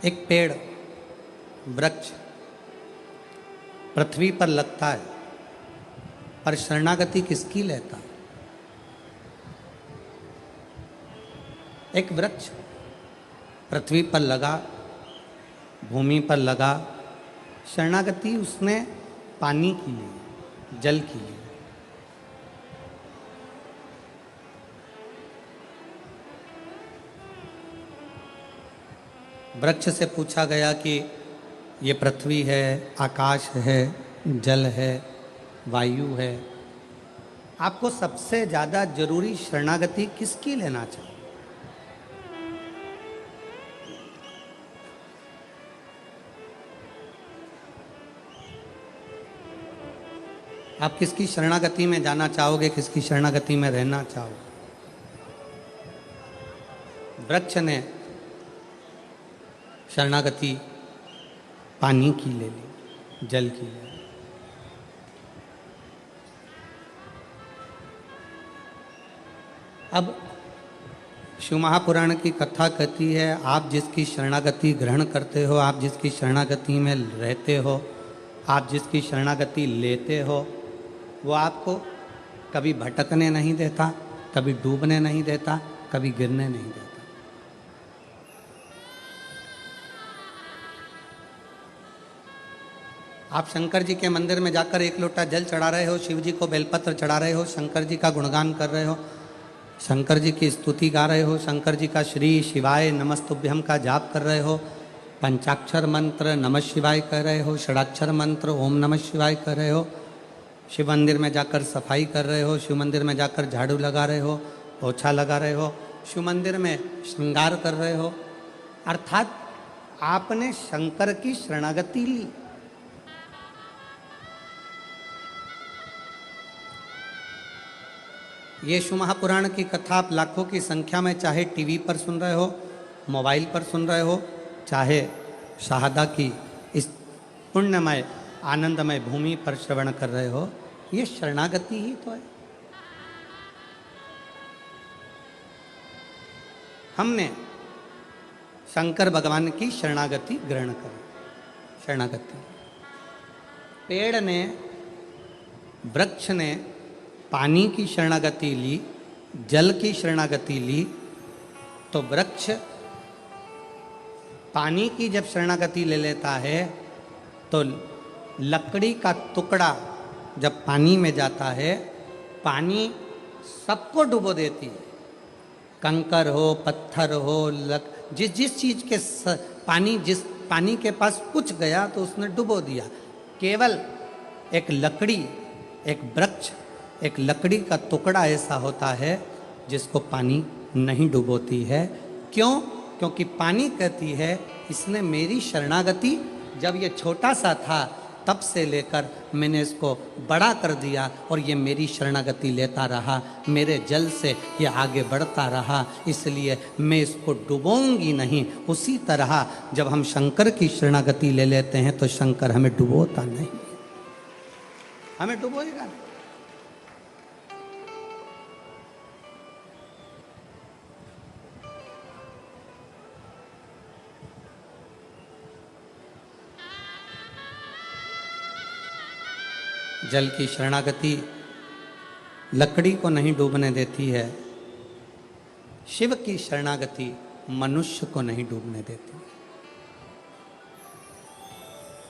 एक पेड़, वृक्ष पृथ्वी पर लगता है, पर शरणागति किसकी लेता? एक वृक्ष पृथ्वी पर लगा, भूमि पर लगा, शरणागति उसने पानी की ली, जल की ली। वृक्ष से पूछा गया कि ये पृथ्वी है, आकाश है, जल है, वायु है, आपको सबसे ज़्यादा जरूरी शरणागति किसकी लेना चाहिए? आप किसकी शरणागति में जाना चाहोगे, किसकी शरणागति में रहना चाहोगे? वृक्ष ने शरणागति पानी की ले ली, जल की ले ली। अब शिव महापुराण की कथा कहती है, आप जिसकी शरणागति ग्रहण करते हो, आप जिसकी शरणागति में रहते हो, आप जिसकी शरणागति लेते हो, वो आपको कभी भटकने नहीं देता, कभी डूबने नहीं देता, कभी गिरने नहीं देता। आप शंकर जी के मंदिर में जाकर एक लोटा जल चढ़ा रहे हो, शिव जी को बेलपत्र चढ़ा रहे हो, शंकर जी का गुणगान कर रहे हो, शंकर जी की स्तुति गा रहे हो, शंकर जी का श्री शिवाय नमस्तुभ्यम का जाप कर रहे हो, पंचाक्षर मंत्र नमः शिवाय कर रहे हो, षडाक्षर मंत्र ओम नमः शिवाय कर रहे हो, शिव मंदिर में जाकर सफाई कर रहे हो, शिव मंदिर में जाकर झाड़ू लगा रहे हो, पोछा लगा रहे हो, शिव मंदिर में श्रृंगार कर रहे हो, अर्थात आपने शंकर की शरणागति ली। ये शिव महापुराण की कथा आप लाखों की संख्या में चाहे टीवी पर सुन रहे हो, मोबाइल पर सुन रहे हो, चाहे शाहदा की इस पुण्यमय आनंदमय भूमि पर श्रवण कर रहे हो, ये शरणागति ही तो है। हमने शंकर भगवान की शरणागति ग्रहण करी। शरणागति पेड़ ने, वृक्ष ने पानी की शरणागति ली, जल की शरणागति ली, तो वृक्ष पानी की जब शरणागति ले लेता है तो लकड़ी का टुकड़ा जब पानी में जाता है, पानी सबको डुबो देती है। कंकर हो, पत्थर हो, जिस चीज के जिस पानी के पास कुछ गया तो उसने डुबो दिया। केवल एक लकड़ी, एक वृक्ष, एक लकड़ी का टुकड़ा ऐसा होता है जिसको पानी नहीं डुबोती है। क्यों? क्योंकि पानी कहती है इसने मेरी शरणागति, जब ये छोटा सा था तब से लेकर मैंने इसको बड़ा कर दिया और ये मेरी शरणागति लेता रहा, मेरे जल से ये आगे बढ़ता रहा, इसलिए मैं इसको डुबोऊंगी नहीं। उसी तरह जब हम शंकर की शरणागति ले लेते हैं तो शंकर हमें डुबोता नहीं, हमें डुबोएगा नहीं। जल की शरणागति लकड़ी को नहीं डूबने देती है, शिव की शरणागति मनुष्य को नहीं डूबने देती,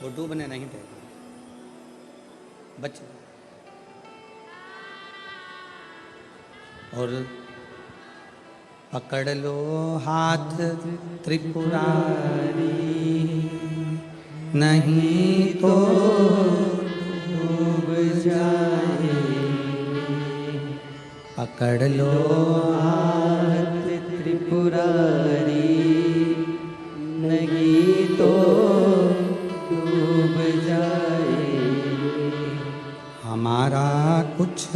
वो डूबने नहीं देती, बच। और पकड़ लो हाथ त्रिपुरारी, नहीं तो जाए। पकड़ लो हाथ त्रिपुरारी, नहीं तो डूब जाए। हमारा कुछ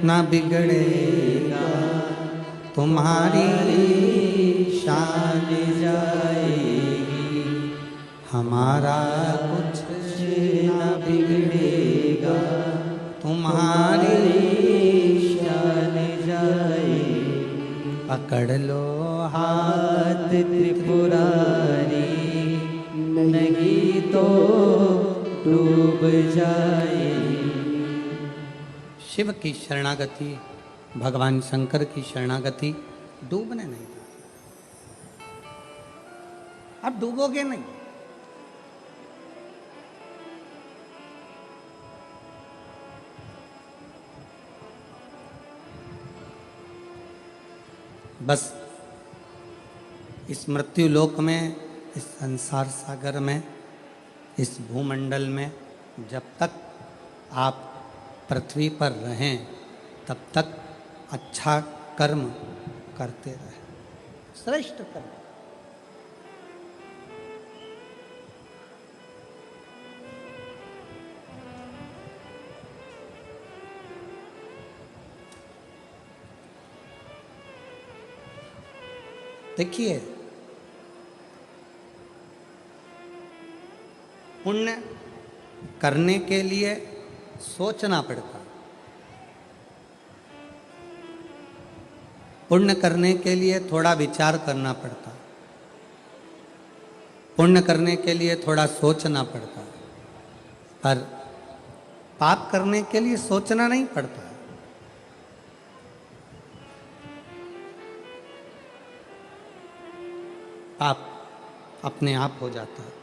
न बिगड़ेगा, तुम्हारी शान जाएगी। हमारा कुछ न बिगड़ेगा, तुम्हारी शान जाएगी। पकड़ लो हाथ त्रिपुरारी, तो डूब जाए। शिव की शरणागति, भगवान शंकर की शरणागति डूबने नहीं देती। आप डूबोगे नहीं। बस इस मृत्यु लोक में, इस संसार सागर में, इस भूमंडल में जब तक आप पृथ्वी पर रहें तब तक अच्छा कर्म करते रहें, श्रेष्ठ कर्म। देखिए, पुण्य करने के लिए सोचना पड़ता है। पुण्य करने के लिए थोड़ा विचार करना पड़ता है। पुण्य करने के लिए थोड़ा सोचना पड़ता है। पर पाप करने के लिए सोचना नहीं पड़ता है। पाप अपने आप हो जाता है।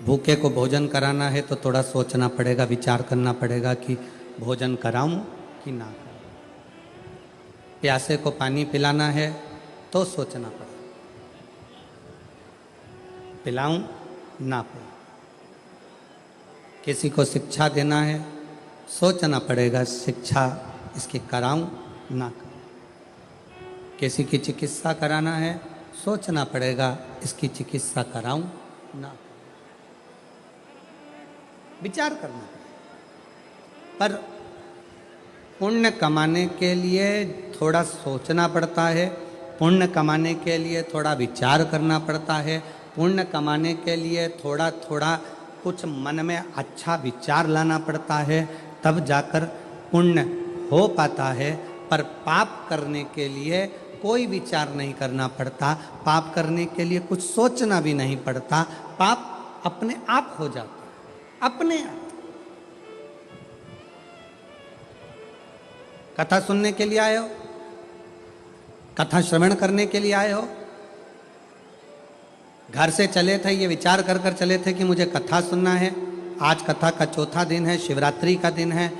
भूखे को भोजन कराना है तो थोड़ा सोचना पड़ेगा, विचार करना पड़ेगा कि भोजन कराऊं कि ना कराऊं। प्यासे को पानी पिलाना है तो सोचना पड़ेगा, पिलाऊं ना पिलाऊं। किसी को शिक्षा देना है, सोचना पड़ेगा शिक्षा इसकी कराऊं ना कराऊं। किसी की चिकित्सा कराना है, सोचना पड़ेगा इसकी चिकित्सा कराऊं ना कराऊं। विचार करना पड़ेगा। पर पुण्य कमाने के लिए थोड़ा सोचना पड़ता है, पुण्य कमाने के लिए थोड़ा विचार करना पड़ता है, पुण्य कमाने के लिए थोड़ा थोड़ा कुछ मन में अच्छा विचार लाना पड़ता है, तब जाकर पुण्य हो पाता है। पर पाप करने के लिए कोई विचार नहीं करना पड़ता, पाप करने के लिए कुछ सोचना भी नहीं पड़ता, पाप अपने आप हो जाता है, अपने आप। कथा सुनने के लिए आए हो, कथा श्रवण करने के लिए आए हो, घर से चले थे ये विचार कर कर चले थे कि मुझे कथा सुनना है, आज कथा का चौथा दिन है, शिवरात्रि का दिन है,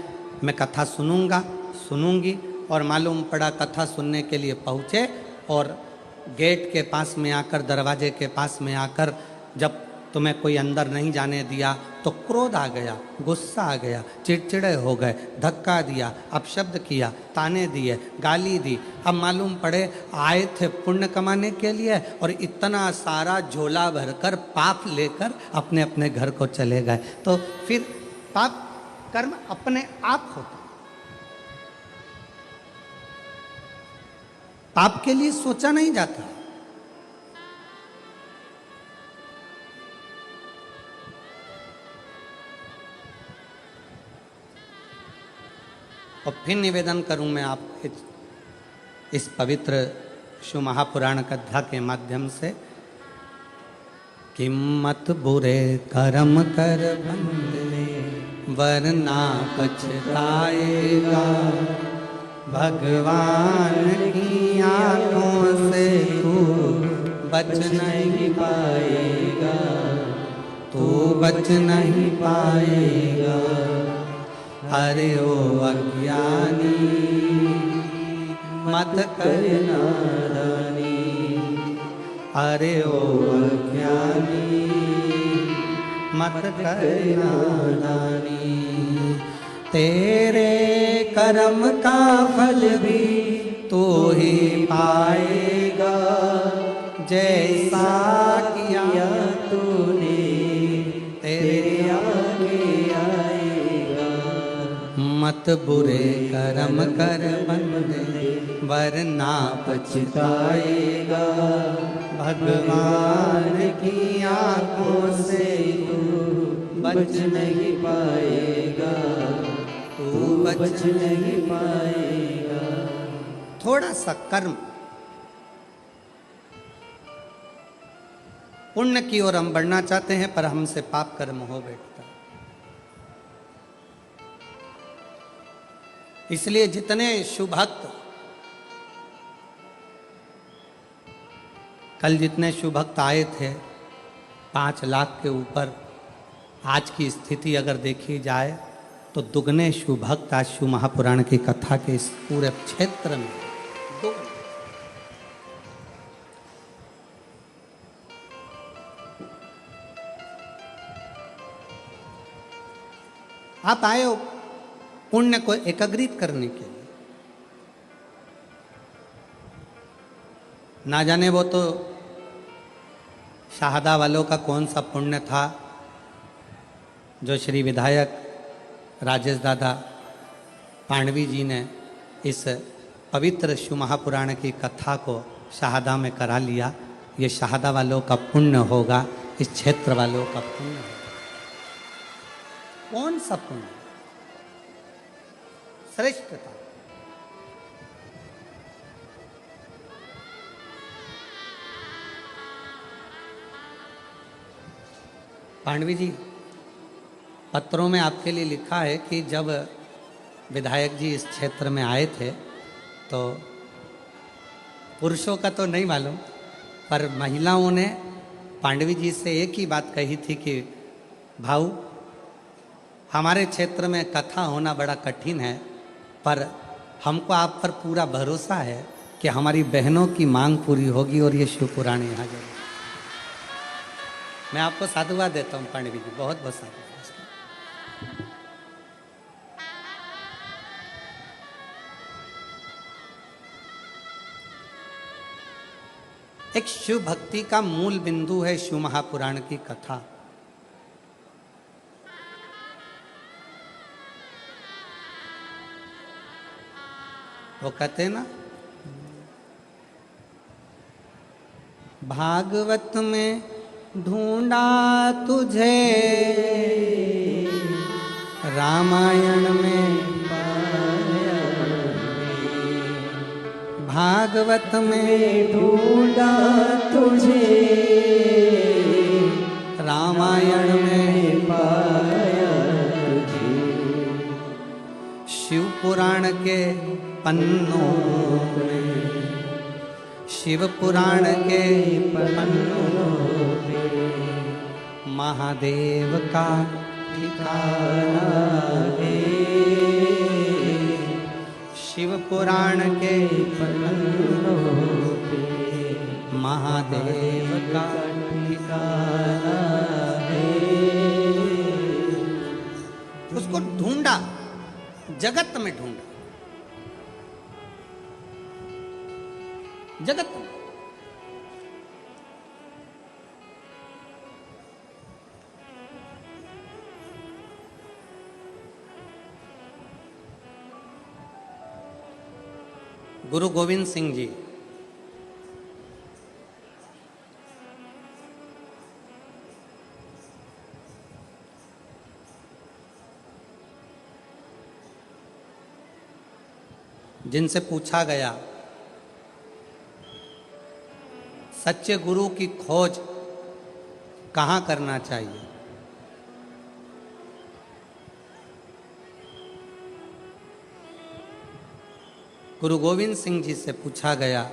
मैं कथा सुनूंगा, सुनूंगी। और मालूम पड़ा कथा सुनने के लिए पहुँचे और गेट के पास में आकर, दरवाजे के पास में आकर जब तुम्हें कोई अंदर नहीं जाने दिया तो क्रोध आ गया, गुस्सा आ गया, चिड़चिड़े हो गए, धक्का दिया, अपशब्द किया, ताने दिए, गाली दी। अब मालूम पड़े आए थे पुण्य कमाने के लिए और इतना सारा झोला भरकर पाप लेकर अपने अपने घर को चले गए। तो फिर पाप कर्म अपने आप होता। पाप के लिए सोचा नहीं जाता। और फिर निवेदन करूं मैं आपको इस पवित्र शिव महापुराण कथा के माध्यम से कि मत बुरे कर्म कर बंदे वरना पछताएगा, भगवान की आंखों से तू बच नहीं पाएगा, तू बच नहीं पाएगा। अरे ओ अज्ञानी मत कर नादानी, अरे ओ अज्ञानी मत कर नादानी। तेरे कर्म का फल भी तू ही पाएगा, जैसा किया तूने तेरे आगे आएगा। मत बुरे कर्म कर बंदे वरना पछताएगा, भगवान की आंखों से तू बच नहीं पाएगा, तू बच नहीं पाएगा। थोड़ा सा कर्म पुण्य की ओर हम बढ़ना चाहते हैं, पर हमसे पाप कर्म हो बैठता है। इसलिए जितने शुभभक्त, कल जितने शुभभक्त आए थे 5 लाख के ऊपर, आज की स्थिति अगर देखी जाए तो दुगने शुभभक्त आज शिव महापुराण की कथा के इस पूरे क्षेत्र में दुगने। आप आए हो पुण्य को एकत्रित करने के लिए। ना जाने वो तो शाहदा वालों का कौन सा पुण्य था जो श्री विधायक राजेश दादा पांडवी जी ने इस पवित्र शिव महापुराण की कथा को शाहदा में करा लिया। ये शाहदा वालों का पुण्य होगा, इस क्षेत्र वालों का पुण्य होगा। कौन सा पुण्य? श्रेष्ठता। पांडवी जी, पत्रों में आपके लिए लिखा है कि जब विधायक जी इस क्षेत्र में आए थे तो पुरुषों का तो नहीं मालूम, पर महिलाओं ने पांडवी जी से एक ही बात कही थी कि भाऊ, हमारे क्षेत्र में कथा होना बड़ा कठिन है, पर हमको आप पर पूरा भरोसा है कि हमारी बहनों की मांग पूरी होगी और ये शिव पुराण यहाँ जरूर। मैं आपको साधुवाद देता हूँ पांडवी जी, बहुत बहुत साधुवाद। एक शिव भक्ति का मूल बिंदु है शिव महापुराण की कथा। वो कहते हैं ना, भागवत में ढूंढा तुझे, रामायण में पाया, भागवत में ढूंढा तुझे, रामायण में पाया तुझे, शिव पुराण के पन्नों में, शिव पुराण के पन्नों में महादेव का ठिकाना है। शिव पुराण के पन्नों पे महादेव का ठिकाना है। उसको ढूंढा, जगत में ढूंढा, जगत में। गुरु गोविंद सिंह जी जिनसे पूछा गया सच्चे गुरु की खोज कहाँ करना चाहिए, गुरु गोविंद सिंह जी से पूछा गया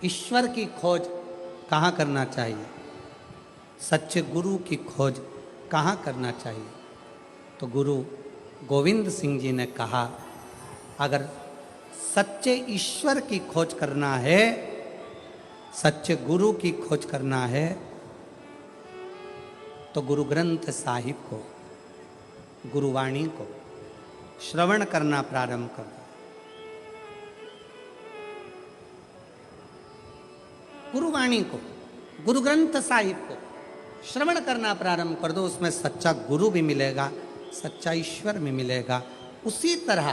ईश्वर की खोज कहाँ करना चाहिए, सच्चे गुरु की खोज कहाँ करना चाहिए, तो गुरु गोविंद सिंह जी ने कहा, अगर सच्चे ईश्वर की खोज करना है, सच्चे गुरु की खोज करना है, तो गुरु ग्रंथ साहिब को, गुरुवाणी को श्रवण करना प्रारंभ कर दो। गुरुवाणी को, गुरु ग्रंथ साहिब को श्रवण करना प्रारंभ कर दो। उसमें सच्चा गुरु भी मिलेगा, सच्चा ईश्वर भी मिलेगा। उसी तरह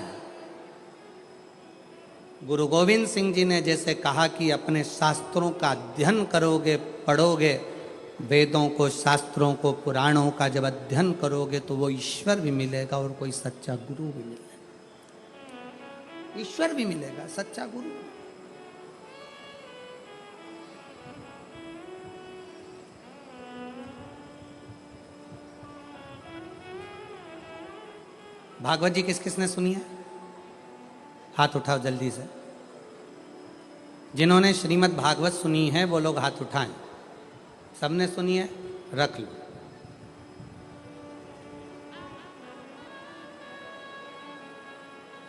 गुरु गोविंद सिंह जी ने जैसे कहा कि अपने शास्त्रों का अध्ययन करोगे, पढ़ोगे, वेदों को, शास्त्रों को, पुराणों का जब अध्ययन करोगे तो वो ईश्वर भी मिलेगा और कोई सच्चा गुरु भी मिलेगा। ईश्वर भी मिलेगा, सच्चा गुरु। भागवत जी किस किसने सुनी है? हाथ उठाओ जल्दी से। जिन्होंने श्रीमद् भागवत सुनी है वो लोग हाथ उठाएं। सबने सुनी है? रख लो।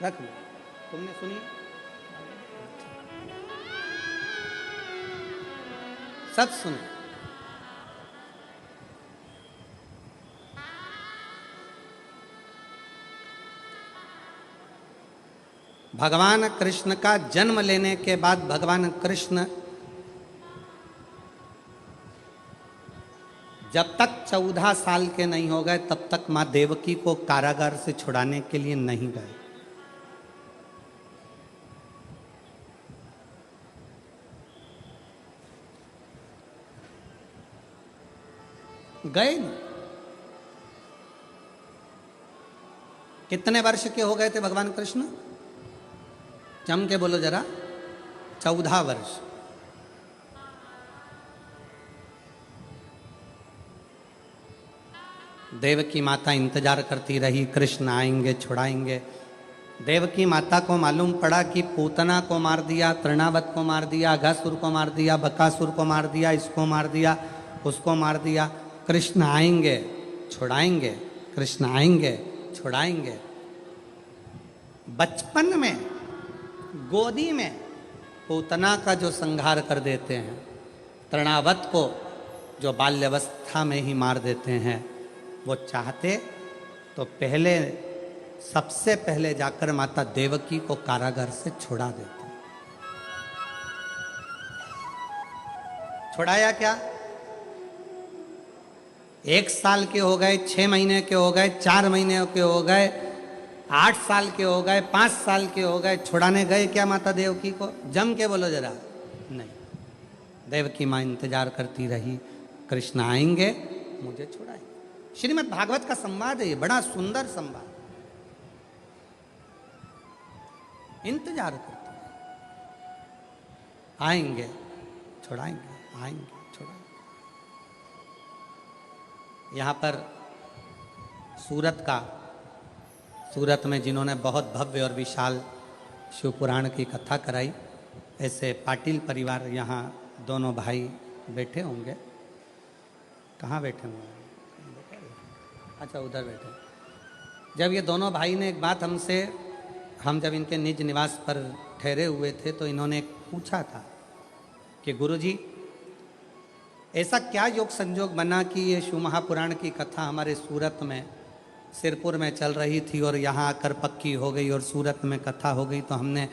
रख लो। तुमने सुनी? सब सुने। भगवान कृष्ण का जन्म लेने के बाद भगवान कृष्ण जब तक 14 साल के नहीं हो गए तब तक मां देवकी को कारागार से छुड़ाने के लिए नहीं गए। गए नहीं। कितने वर्ष के हो गए थे भगवान कृष्ण? जम के बोलो जरा। 14 वर्ष। देवकी माता इंतजार करती रही, कृष्ण आएंगे छुड़ाएंगे। देवकी माता को मालूम पड़ा कि पूतना को मार दिया, तृणावत को मार दिया, अघासुर को मार दिया, बकासुर को मार दिया, इसको मार दिया, उसको मार दिया। कृष्ण आएंगे छुड़ाएंगे, कृष्ण आएंगे छुड़ाएंगे। बचपन में गोदी में पूतना का जो संहार कर देते हैं, तृणावत को जो बाल्यावस्था में ही मार देते हैं, वो चाहते तो पहले सबसे पहले जाकर माता देवकी को कारागार से छुड़ा देते। छुड़ाया क्या? 1 साल के हो गए, 6 महीने के हो गए, 4 महीने के हो गए, 8 साल के हो गए, 5 साल के हो गए, छुड़ाने गए क्या माता देवकी को? जम के बोलो जरा। नहीं। देवकी माँ इंतजार करती रही, कृष्ण आएंगे मुझे छुड़ाएंगे। श्रीमद् भागवत का संवाद है ये, बड़ा सुंदर संवाद। इंतजार करते हैं, आएंगे छुड़ाएंगे, आएंगे छुड़ाएंगे। यहाँ पर सूरत में जिन्होंने बहुत भव्य और विशाल शिव पुराण की कथा कराई, ऐसे पाटिल परिवार यहाँ दोनों भाई बैठे होंगे। कहाँ बैठे होंगे? अच्छा, उधर बैठे। जब ये दोनों भाई ने एक बात हमसे, हम जब इनके निज निवास पर ठहरे हुए थे तो इन्होंने एक पूछा था कि गुरुजी, ऐसा क्या योग संजोग बना कि ये शिव महापुराण की कथा हमारे सूरत में, सिरपुर में चल रही थी और यहाँ आकर पक्की हो गई और सूरत में कथा हो गई। तो हमने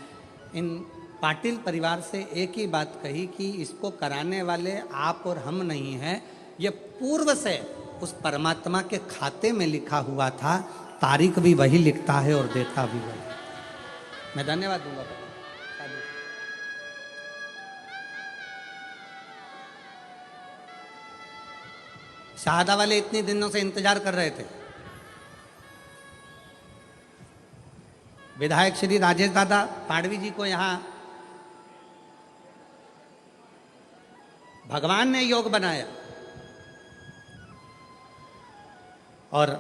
इन पाटिल परिवार से एक ही बात कही कि इसको कराने वाले आप और हम नहीं हैं, ये पूर्व से उस परमात्मा के खाते में लिखा हुआ था, तारीख भी वही लिखता है और देता भी वही। मैं धन्यवाद दूंगा। शाहदा वाले इतने दिनों से इंतजार कर रहे थे। विधायक श्री राजेश दादा पांडवी जी को यहाँ भगवान ने योग बनाया और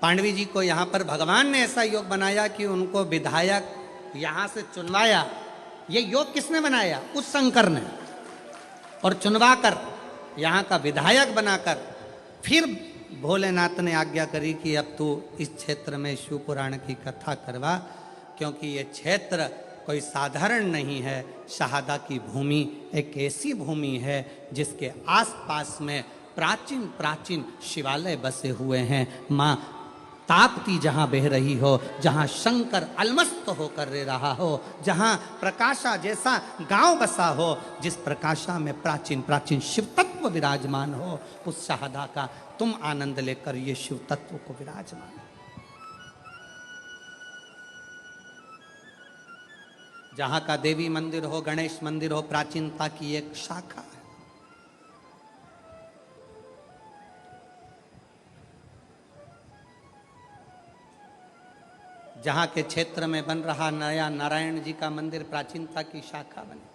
पांडवी जी को यहाँ पर भगवान ने ऐसा योग बनाया कि उनको विधायक यहाँ से चुनवाया। ये योग किसने बनाया? उस शंकर ने। और चुनवाकर यहाँ का विधायक बनाकर फिर भोलेनाथ ने आज्ञा करी कि अब तू इस क्षेत्र में शिव पुराण की कथा करवा, क्योंकि ये क्षेत्र कोई साधारण नहीं है। शहादा की भूमि एक ऐसी भूमि है जिसके आसपास में प्राचीन प्राचीन शिवालय बसे हुए हैं। माँ ताप्ती जहाँ बह रही हो, जहाँ शंकर अलमस्त होकर रह रहा हो, जहाँ प्रकाशा जैसा गांव बसा हो, जिस प्रकाशा में प्राचीन प्राचीन शिव तत्व विराजमान हो, उस शहादा का तुम आनंद लेकर ये शिव तत्व को विराजमान। जहाँ का देवी मंदिर हो, गणेश मंदिर हो, प्राचीनता की एक शाखा है। जहाँ के क्षेत्र में बन रहा नया नारायण जी का मंदिर प्राचीनता की शाखा बने।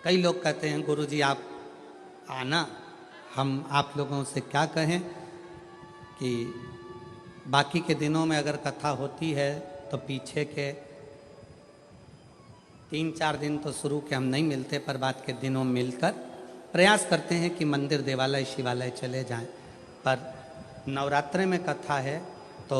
कई लोग कहते हैं गुरु जी आप आना, हम आप लोगों से क्या कहें कि बाकी के दिनों में अगर कथा होती है तो पीछे के 3-4 दिन तो शुरू के हम नहीं मिलते, पर बाद के दिनों मिलकर प्रयास करते हैं कि मंदिर देवालय शिवालय चले जाएं। पर नवरात्रि में कथा है तो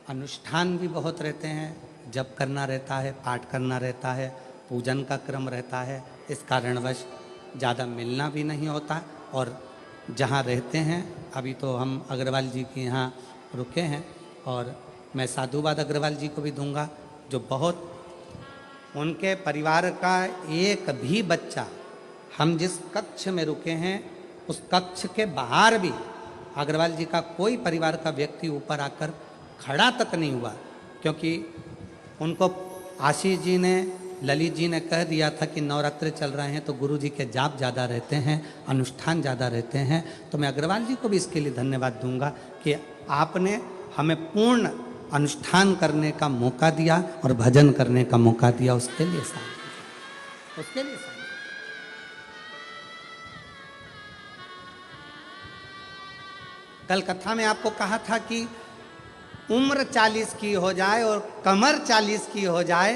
अनुष्ठान भी बहुत रहते हैं, जप करना रहता है, पाठ करना रहता है, पूजन का क्रम रहता है। इस कारणवश ज़्यादा मिलना भी नहीं होता। और जहाँ रहते हैं, अभी तो हम अग्रवाल जी के यहाँ रुके हैं, और मैं साधुवाद अग्रवाल जी को भी दूंगा, जो बहुत उनके परिवार का एक भी बच्चा, हम जिस कक्ष में रुके हैं उस कक्ष के बाहर भी अग्रवाल जी का कोई परिवार का व्यक्ति ऊपर आकर खड़ा तक नहीं हुआ, क्योंकि उनको आशीष जी ने, ललित जी ने कह दिया था कि नवरात्रि चल रहे हैं तो गुरु जी के जाप ज़्यादा रहते हैं, अनुष्ठान ज़्यादा रहते हैं। तो मैं अग्रवाल जी को भी इसके लिए धन्यवाद दूंगा कि आपने हमें पूर्ण अनुष्ठान करने का मौका दिया और भजन करने का मौका दिया, उसके लिए साथ, उसके लिए साथ। कल कथा में आपको कहा था कि उम्र 40 की हो जाए और कमर 40 की हो जाए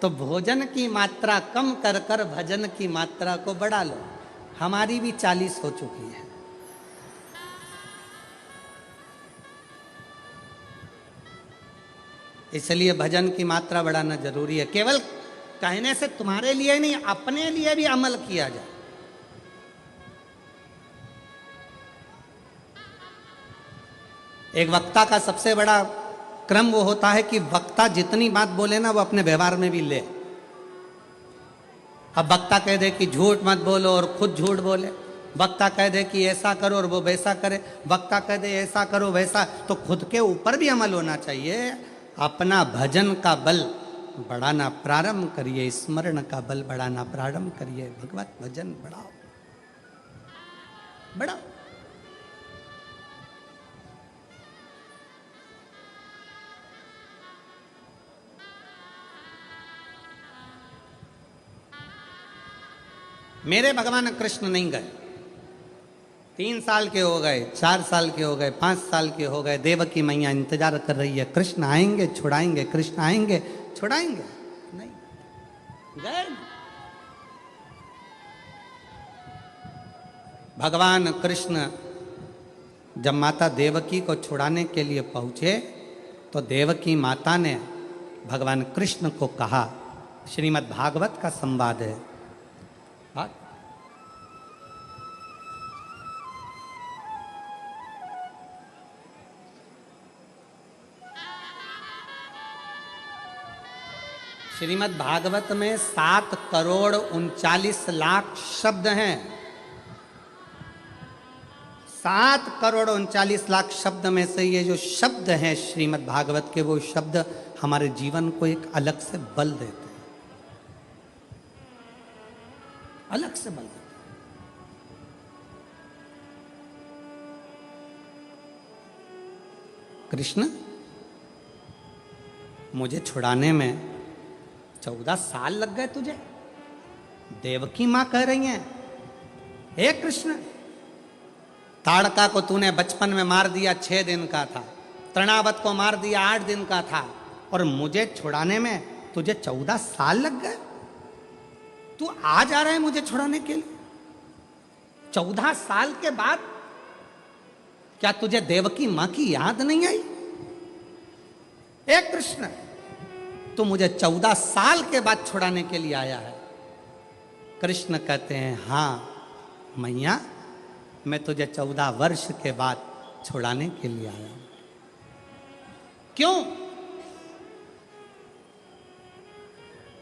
तो भोजन की मात्रा कम कर कर भजन की मात्रा को बढ़ा लो। हमारी भी 40 हो चुकी है। इसलिए भजन की मात्रा बढ़ाना जरूरी है। केवल कहने से तुम्हारे लिए नहीं, अपने लिए भी अमल किया जाए। एक वक्ता का सबसे बड़ा क्रम वो होता है कि वक्ता जितनी बात बोले ना वो अपने व्यवहार में भी ले। अब वक्ता कह दे कि झूठ मत बोलो और खुद झूठ बोले, वक्ता कह दे कि ऐसा करो और वो वैसा करे, वक्ता कह दे ऐसा करो वैसा, तो खुद के ऊपर भी अमल होना चाहिए। अपना भजन का बल बढ़ाना प्रारंभ करिए, स्मरण का बल बढ़ाना प्रारंभ करिए, भगवत भजन बढ़ाओ, बढ़ाओ। मेरे भगवान कृष्ण नहीं गए, 3 साल के हो गए, 4 साल के हो गए, 5 साल के हो गए, देवकी मैया इंतजार कर रही है, कृष्ण आएंगे छुड़ाएंगे, कृष्ण आएंगे छुड़ाएंगे, नहीं गए। भगवान कृष्ण जब माता देवकी को छुड़ाने के लिए पहुंचे तो देवकी माता ने भगवान कृष्ण को कहा, श्रीमद् भागवत का संवाद है, श्रीमद् भागवत में 7 करोड़ 39 लाख शब्द हैं। 7 करोड़ 39 लाख शब्द में से ये जो शब्द हैं श्रीमद् भागवत के, वो शब्द हमारे जीवन को एक अलग से बल देते हैं, अलग से बल देते हैं। कृष्ण मुझे छुड़ाने में 14 साल लग गए तुझे। देवकी मां कह रही हैं, हे कृष्ण, ताड़का को तूने बचपन में मार दिया, 6 दिन का था, तृणावत को मार दिया, 8 दिन का था, और मुझे छुड़ाने में तुझे 14 साल लग गए। तू आज आ रहा है मुझे छुड़ाने के लिए 14 साल के बाद? क्या तुझे देवकी मां की याद नहीं आई? हे कृष्ण, तो मुझे 14 साल के बाद छुड़ाने के लिए आया है। कृष्ण कहते हैं, हाँ मैया, मैं तुझे 14 वर्ष के बाद छुड़ाने के लिए आया हूं। क्यों?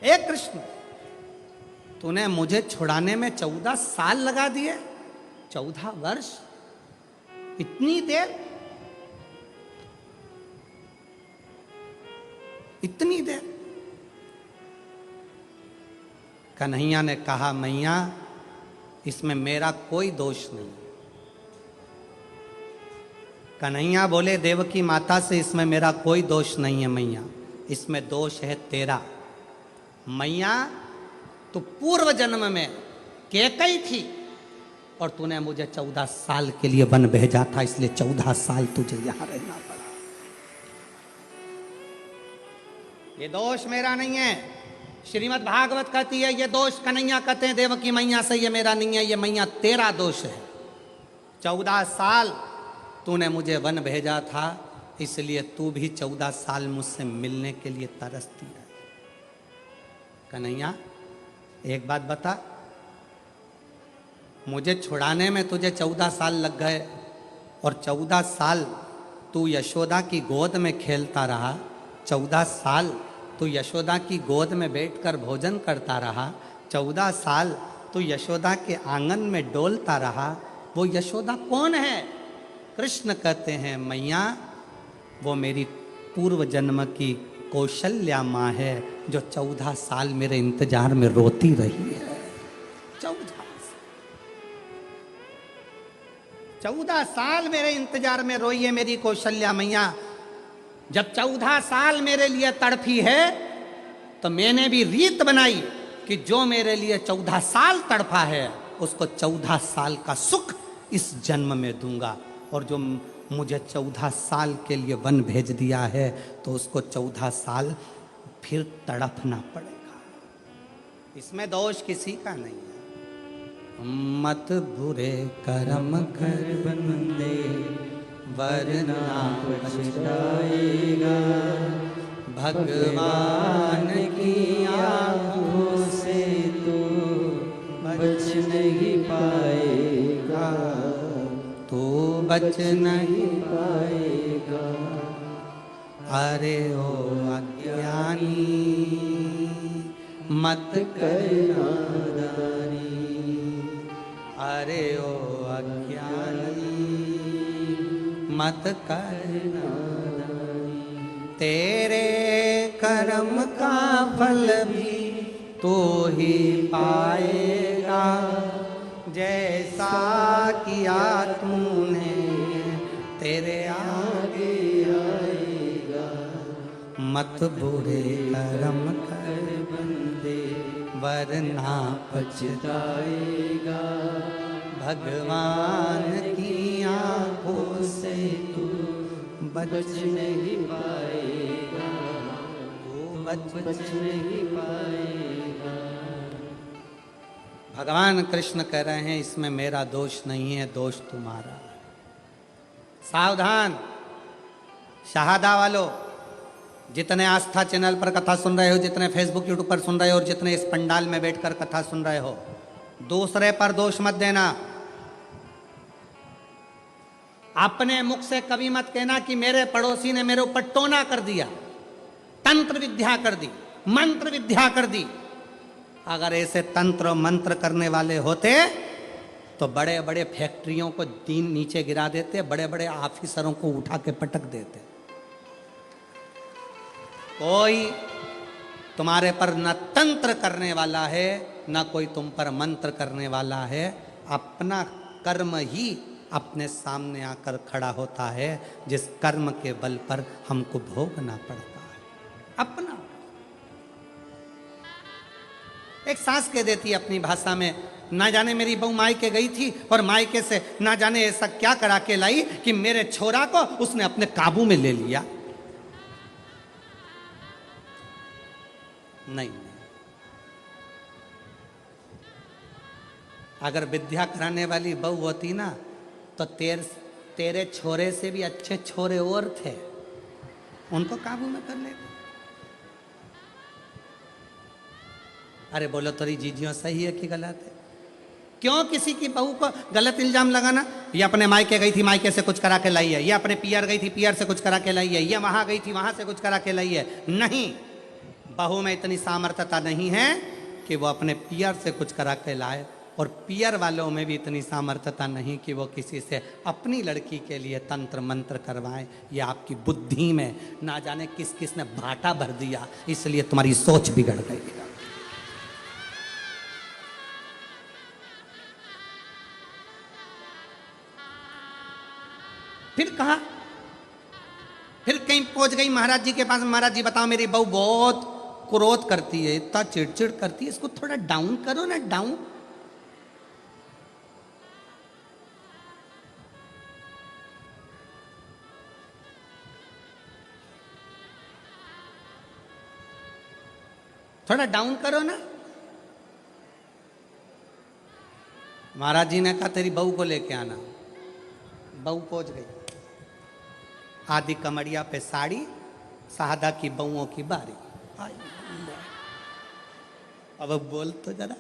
हे कृष्ण, तूने मुझे छुड़ाने में 14 साल लगा दिए, 14 वर्ष, इतनी देर, इतनी देर। कन्हैया ने कहा, मैया इसमें मेरा कोई दोष नहीं। कन्हैया बोले देवकी माता से, इसमें मेरा कोई दोष नहीं है मैया, इसमें दोष है तेरा। मैया तू पूर्व जन्म में कैकई थी और तूने मुझे 14 साल के लिए वन भेजा था, इसलिए 14 साल तुझे यहां रहना पड़ा। ये दोष मेरा नहीं है। श्रीमद् भागवत कहती है ये दोष कन्हैया कहते हैं देवकी मैया से, ये मेरा नहीं है, ये मैया तेरा दोष है। 14 साल तूने मुझे वन भेजा था, इसलिए तू भी 14 साल मुझसे मिलने के लिए तरसती है। कन्हैया एक बात बता, मुझे छुड़ाने में तुझे 14 साल लग गए और 14 साल तू यशोदा की गोद में खेलता रहा, 14 साल तू यशोदा की गोद में बैठकर भोजन करता रहा, 14 साल तू यशोदा के आंगन में डोलता रहा। वो यशोदा कौन है? कृष्ण कहते हैं मैया वो मेरी पूर्व जन्म की कौशल्या माँ है, जो 14 साल मेरे इंतजार में रोती रही है। 14 साल मेरे इंतजार में रोई है मेरी कौशल्या मैया। जब 14 साल मेरे लिए तड़पी है तो मैंने भी रीत बनाई कि जो मेरे लिए 14 साल तड़पा है उसको 14 साल का सुख इस जन्म में दूंगा, और जो मुझे 14 साल के लिए वन भेज दिया है तो उसको 14 साल फिर तड़पना पड़ेगा। इसमें दोष किसी का नहीं है। मत बुरे कर्म कर बंदे वरना पछताएगा, भगवान की आंखों से तो बच नहीं पाएगा, तो बच नहीं पाएगा। अरे ओ अज्ञानी मत कर नादानी, अरे ओ अज्ञानी मत कर नादानी। तेरे कर्म का फल भी तो ही पाएगा, जैसा किया तूने तेरे आगे आएगा। मत बुरे कर्म कर बंदे वरना पछताएगा, भगवान की आंखों से तू बच नहीं पाएगा, तू बच नहीं पाएगा। भगवान कृष्ण कह रहे हैं इसमें मेरा दोष नहीं है, दोष तुम्हारा। सावधान शहादा वालों, जितने आस्था चैनल पर कथा सुन रहे हो, जितने फेसबुक यूट्यूब पर सुन रहे हो और जितने इस पंडाल में बैठकर कथा सुन रहे हो, दूसरे पर दोष मत देना। अपने मुख से कभी मत कहना कि मेरे पड़ोसी ने मेरे ऊपर टोना कर दिया, तंत्र विद्या कर दी, मंत्र विद्या कर दी। अगर ऐसे तंत्र मंत्र करने वाले होते तो बड़े बड़े फैक्ट्रियों को दिन नीचे गिरा देते, बड़े बड़े ऑफिसरों को उठा के पटक देते। कोई तुम्हारे पर न तंत्र करने वाला है न कोई तुम पर मंत्र करने वाला है। अपना कर्म ही अपने सामने आकर खड़ा होता है, जिस कर्म के बल पर हमको भोगना पड़ता है। अपना एक सास कह देती है अपनी भाषा में, ना जाने मेरी बहू मायके गई थी और मायके से ना जाने ऐसा क्या करा के लाई कि मेरे छोरा को उसने अपने काबू में ले लिया। नहीं, अगर विद्या कराने वाली बहू होती ना तो तेरे छोरे से भी अच्छे छोरे और थे, उनको काबू में कर लेते। अरे बोलो तेरी जीजियों सही है कि गलत है? क्यों किसी की बहू को गलत इल्जाम लगाना? ये अपने मायके गई थी, मायके से कुछ करा के लाई है, ये अपने पियर गई थी, पियर से कुछ करा के लाई है, ये वहां गई थी, वहां से कुछ करा के लाई है। नहीं, बहू में इतनी सामर्थ्यता नहीं है कि वो अपने पियर से कुछ करा के लाए, और पियर वालों में भी इतनी सामर्थ्यता नहीं कि वो किसी से अपनी लड़की के लिए तंत्र मंत्र करवाएं। ये आपकी बुद्धि में ना जाने किस किस ने भाटा भर दिया, इसलिए तुम्हारी सोच बिगड़ गई। फिर कहा, फिर कहीं पहुंच गई महाराज जी के पास, महाराज जी बताओ मेरी बहू बहुत क्रोध करती है, इतना चिड़चिड़ करती है, इसको थोड़ा डाउन करो ना, डाउन। थोड़ा डाउन करो ना। महाराज जी ने कहा तेरी बहू को लेके आना। बहू पहुंच गई, आदि कमरिया पे साड़ी, साहदा की बहुओं की बारी। अब बोल तो जरा।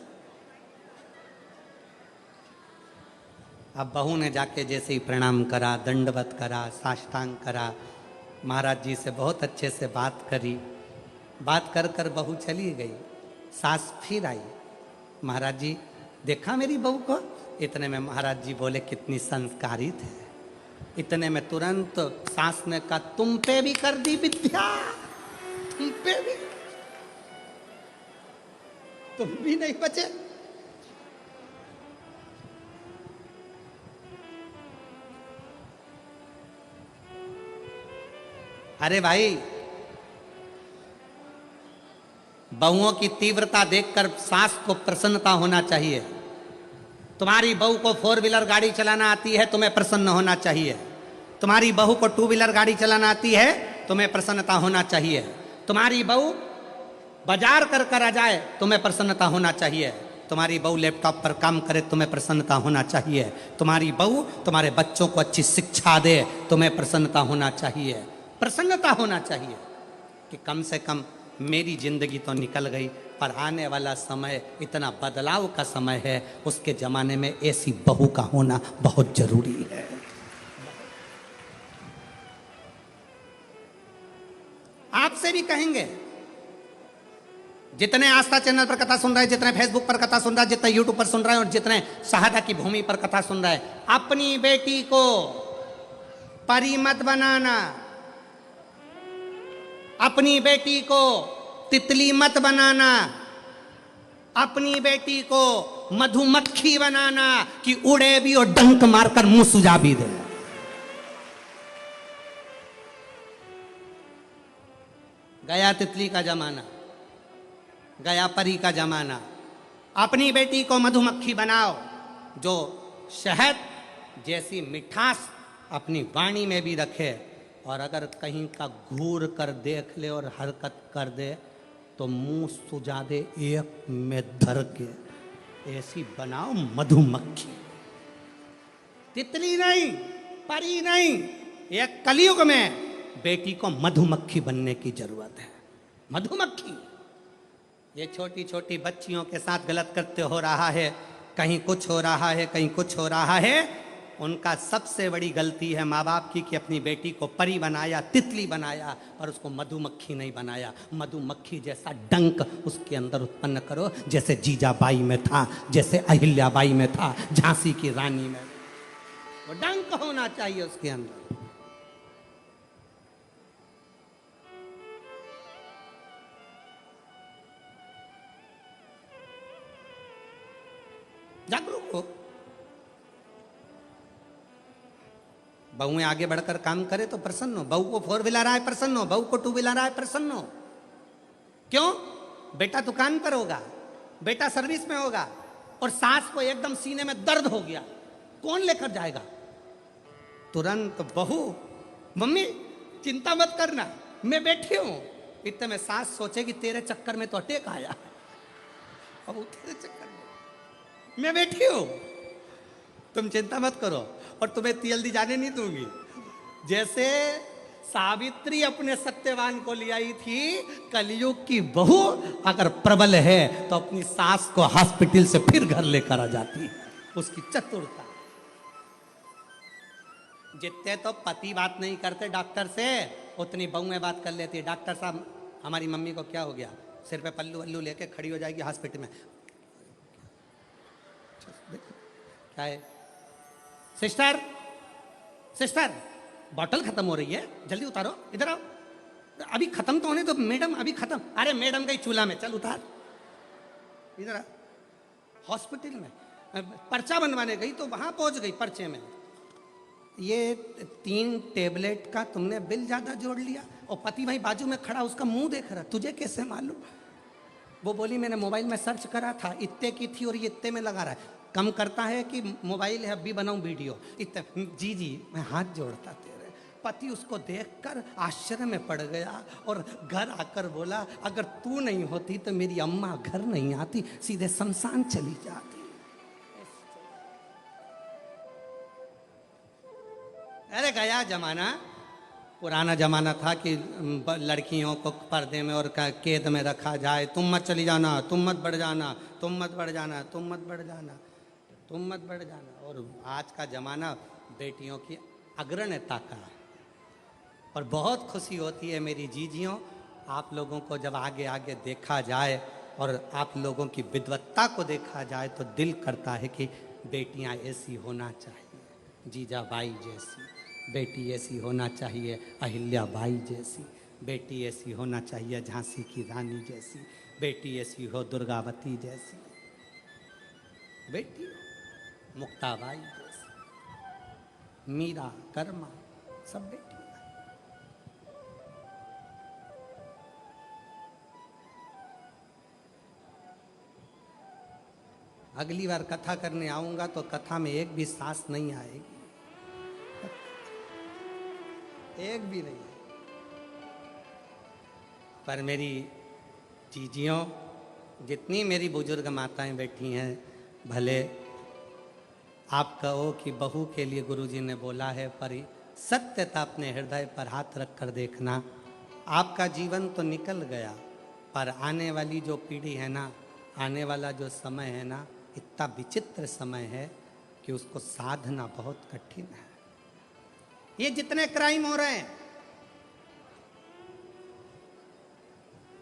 अब बहू ने जाके जैसे ही प्रणाम करा, दंडवत करा, साष्टांग करा, महाराज जी से बहुत अच्छे से बात करी। बात कर कर बहू चली गई। सास फिर आई, महाराज जी देखा मेरी बहू को? इतने में महाराज जी बोले कितनी संस्कारित है। इतने में तुरंत सास ने कहा तुम पे भी कर दी विद्या, तुम पे भी, तुम भी नहीं बचे। अरे भाई, बहुओं की तीव्रता देखकर सास को प्रसन्नता होना चाहिए। तुम्हारी बहू को 4 व्हीलर गाड़ी चलाना आती है, तुम्हें प्रसन्न होना चाहिए। तुम्हारी बहू को 2 व्हीलर गाड़ी चलाना आती है, तुम्हें प्रसन्नता होना चाहिए। तुम्हारी बहू बाजार कर कर आ जाए, तुम्हें प्रसन्नता होना चाहिए। तुम्हारी बहू लैपटॉप पर काम करे, तुम्हें प्रसन्नता होना चाहिए। तुम्हारी बहू तुम्हारे बच्चों को अच्छी शिक्षा दे, तुम्हें प्रसन्नता होना चाहिए। प्रसन्नता होना चाहिए कि कम से कम मेरी जिंदगी तो निकल गई, पर आने वाला समय इतना बदलाव का समय है, उसके जमाने में ऐसी बहू का होना बहुत जरूरी है। आपसे भी कहेंगे, जितने आस्था चैनल पर कथा सुन रहे हैं, जितने फेसबुक पर कथा सुन रहे हैं, जितने यूट्यूब पर सुन रहे हैं और जितने शहादा की भूमि पर कथा सुन रहे हैं, अपनी बेटी को परी मत बनाना, अपनी बेटी को तितली मत बनाना, अपनी बेटी को मधुमक्खी बनाना कि उड़े भी और डंक मारकर मुंह सुझा भी दे। गया तितली का जमाना, गया परी का जमाना। अपनी बेटी को मधुमक्खी बनाओ, जो शहद जैसी मिठास अपनी वाणी में भी रखे, और अगर कहीं का घूर कर देख ले और हरकत कर दे तो मुंह सुझा दे एक में धर के। ऐसी बनाओ मधुमक्खी, तितली नहीं, परी नहीं। एक कलयुग में बेटी को मधुमक्खी बनने की जरूरत है। मधुमक्खी। ये छोटी छोटी बच्चियों के साथ गलत करते हो रहा है, कहीं कुछ हो रहा है, कहीं कुछ हो रहा है। उनका सबसे बड़ी गलती है माँ बाप की कि अपनी बेटी को परी बनाया, तितली बनाया, और उसको मधुमक्खी नहीं बनाया। मधुमक्खी जैसा डंक उसके अंदर उत्पन्न करो, जैसे जीजाबाई में था, जैसे अहिल्याबाई में था, झांसी की रानी में। वो डंक होना चाहिए उसके अंदर। जागरूक हो। बहुएं आगे बढ़कर काम करे तो प्रसन्न हो। बहू को 4 व्हीलर आए प्रसन्न हो, बहू को 2 व्हीलर आए प्रसन्न हो। क्यों? बेटा दुकान पर होगा, बेटा सर्विस में होगा, और सास को एकदम सीने में दर्द हो गया, कौन लेकर जाएगा? तुरंत बहू, मम्मी चिंता मत करना, मैं बैठी हूं। इतने में सास सोचेगी तेरे चक्कर में तो अटैक आया, अब तेरे चक्कर में मैं बैठी हूं, तुम चिंता मत करो, और तुम्हें जल्दी जाने नहीं दूंगी। जैसे सावित्री अपने सत्यवान को ले आई थी, कलयुग की बहू अगर प्रबल है तो अपनी सास को हॉस्पिटल से फिर घर लेकर आ जाती है। उसकी चतुरता। जितने तो पति बात नहीं करते डॉक्टर से, उतनी बहुएं बात कर लेती है। डॉक्टर साहब हमारी मम्मी को क्या हो गया? सिर पे पल्लू वल्लू लेके खड़ी हो जाएगी हॉस्पिटल में। क्या है? सिस्टर, सिस्टर बॉटल खत्म हो रही है, जल्दी उतारो, इधर आओ, अभी खत्म तो होने दो मैडम, अभी खत्म। अरे मैडम गई चूल्हा में, चल उतार, इधर आ। हॉस्पिटल में पर्चा बनवाने गई तो वहां पहुंच गई पर्चे में, ये 3 टेबलेट का तुमने बिल ज़्यादा जोड़ लिया, और पति वहीं बाजू में खड़ा उसका मुंह देख रहा, तुझे कैसे मालूम? वो बोली मैंने मोबाइल में सर्च करा था, इतने की थी और ये इतने में लगा रहा है। कम करता है कि मोबाइल है, अभी बनाऊं वीडियो इतने। जी जी मैं हाथ जोड़ता तेरे। पति उसको देखकर आश्चर्य में पड़ गया और घर आकर बोला अगर तू नहीं होती तो मेरी अम्मा घर नहीं आती, सीधे शमशान चली जाती। अरे गया जमाना, पुराना जमाना था कि लड़कियों को पर्दे में और कैद में रखा जाए, तुम मत चली जाना, तुम मत बढ़ जाना, तुम मत बढ़ जाना, तुम मत बढ़ जाना, तुम मत बढ़ जाना। और आज का जमाना बेटियों की अग्रणता का। और बहुत खुशी होती है मेरी जीजियों, आप लोगों को जब आगे आगे देखा जाए और आप लोगों की विद्वत्ता को देखा जाए तो दिल करता है कि बेटियां ऐसी होना चाहिए, जीजाबाई जैसी बेटी ऐसी होना चाहिए, अहिल्याबाई जैसी बेटी ऐसी होना चाहिए, झांसी की रानी जैसी बेटी ऐसी हो, दुर्गावती जैसी बेटी, मुक्ताबाई जैसी, मीरा, कर्मा, सब बेटी। अगली बार कथा करने आऊंगा तो कथा में एक भी सास नहीं आएगी, एक भी नहीं। पर मेरी जीजियों, जितनी मेरी बुजुर्ग माताएं बैठी हैं, भले आप कहो कि बहू के लिए गुरुजी ने बोला है, पर सत्यता अपने हृदय पर हाथ रख कर देखना। आपका जीवन तो निकल गया, पर आने वाली जो पीढ़ी है ना, आने वाला जो समय है ना, इतना विचित्र समय है कि उसको साधना बहुत कठिन है। ये जितने क्राइम हो रहे हैं,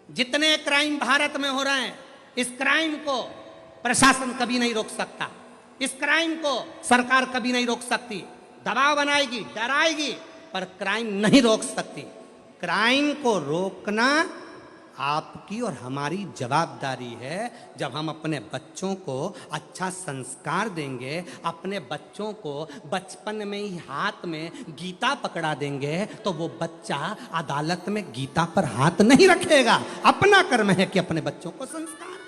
जितने क्राइम भारत में हो रहे हैं, इस क्राइम को प्रशासन कभी नहीं रोक सकता, इस क्राइम को सरकार कभी नहीं रोक सकती। दबाव बनाएगी, डराएगी, पर क्राइम नहीं रोक सकती। क्राइम को रोकना आपकी और हमारी जवाबदारी है। जब हम अपने बच्चों को अच्छा संस्कार देंगे, अपने बच्चों को बचपन में ही हाथ में गीता पकड़ा देंगे, तो वो बच्चा अदालत में गीता पर हाथ नहीं रखेगा। अपना कर्म है कि अपने बच्चों को संस्कार दे।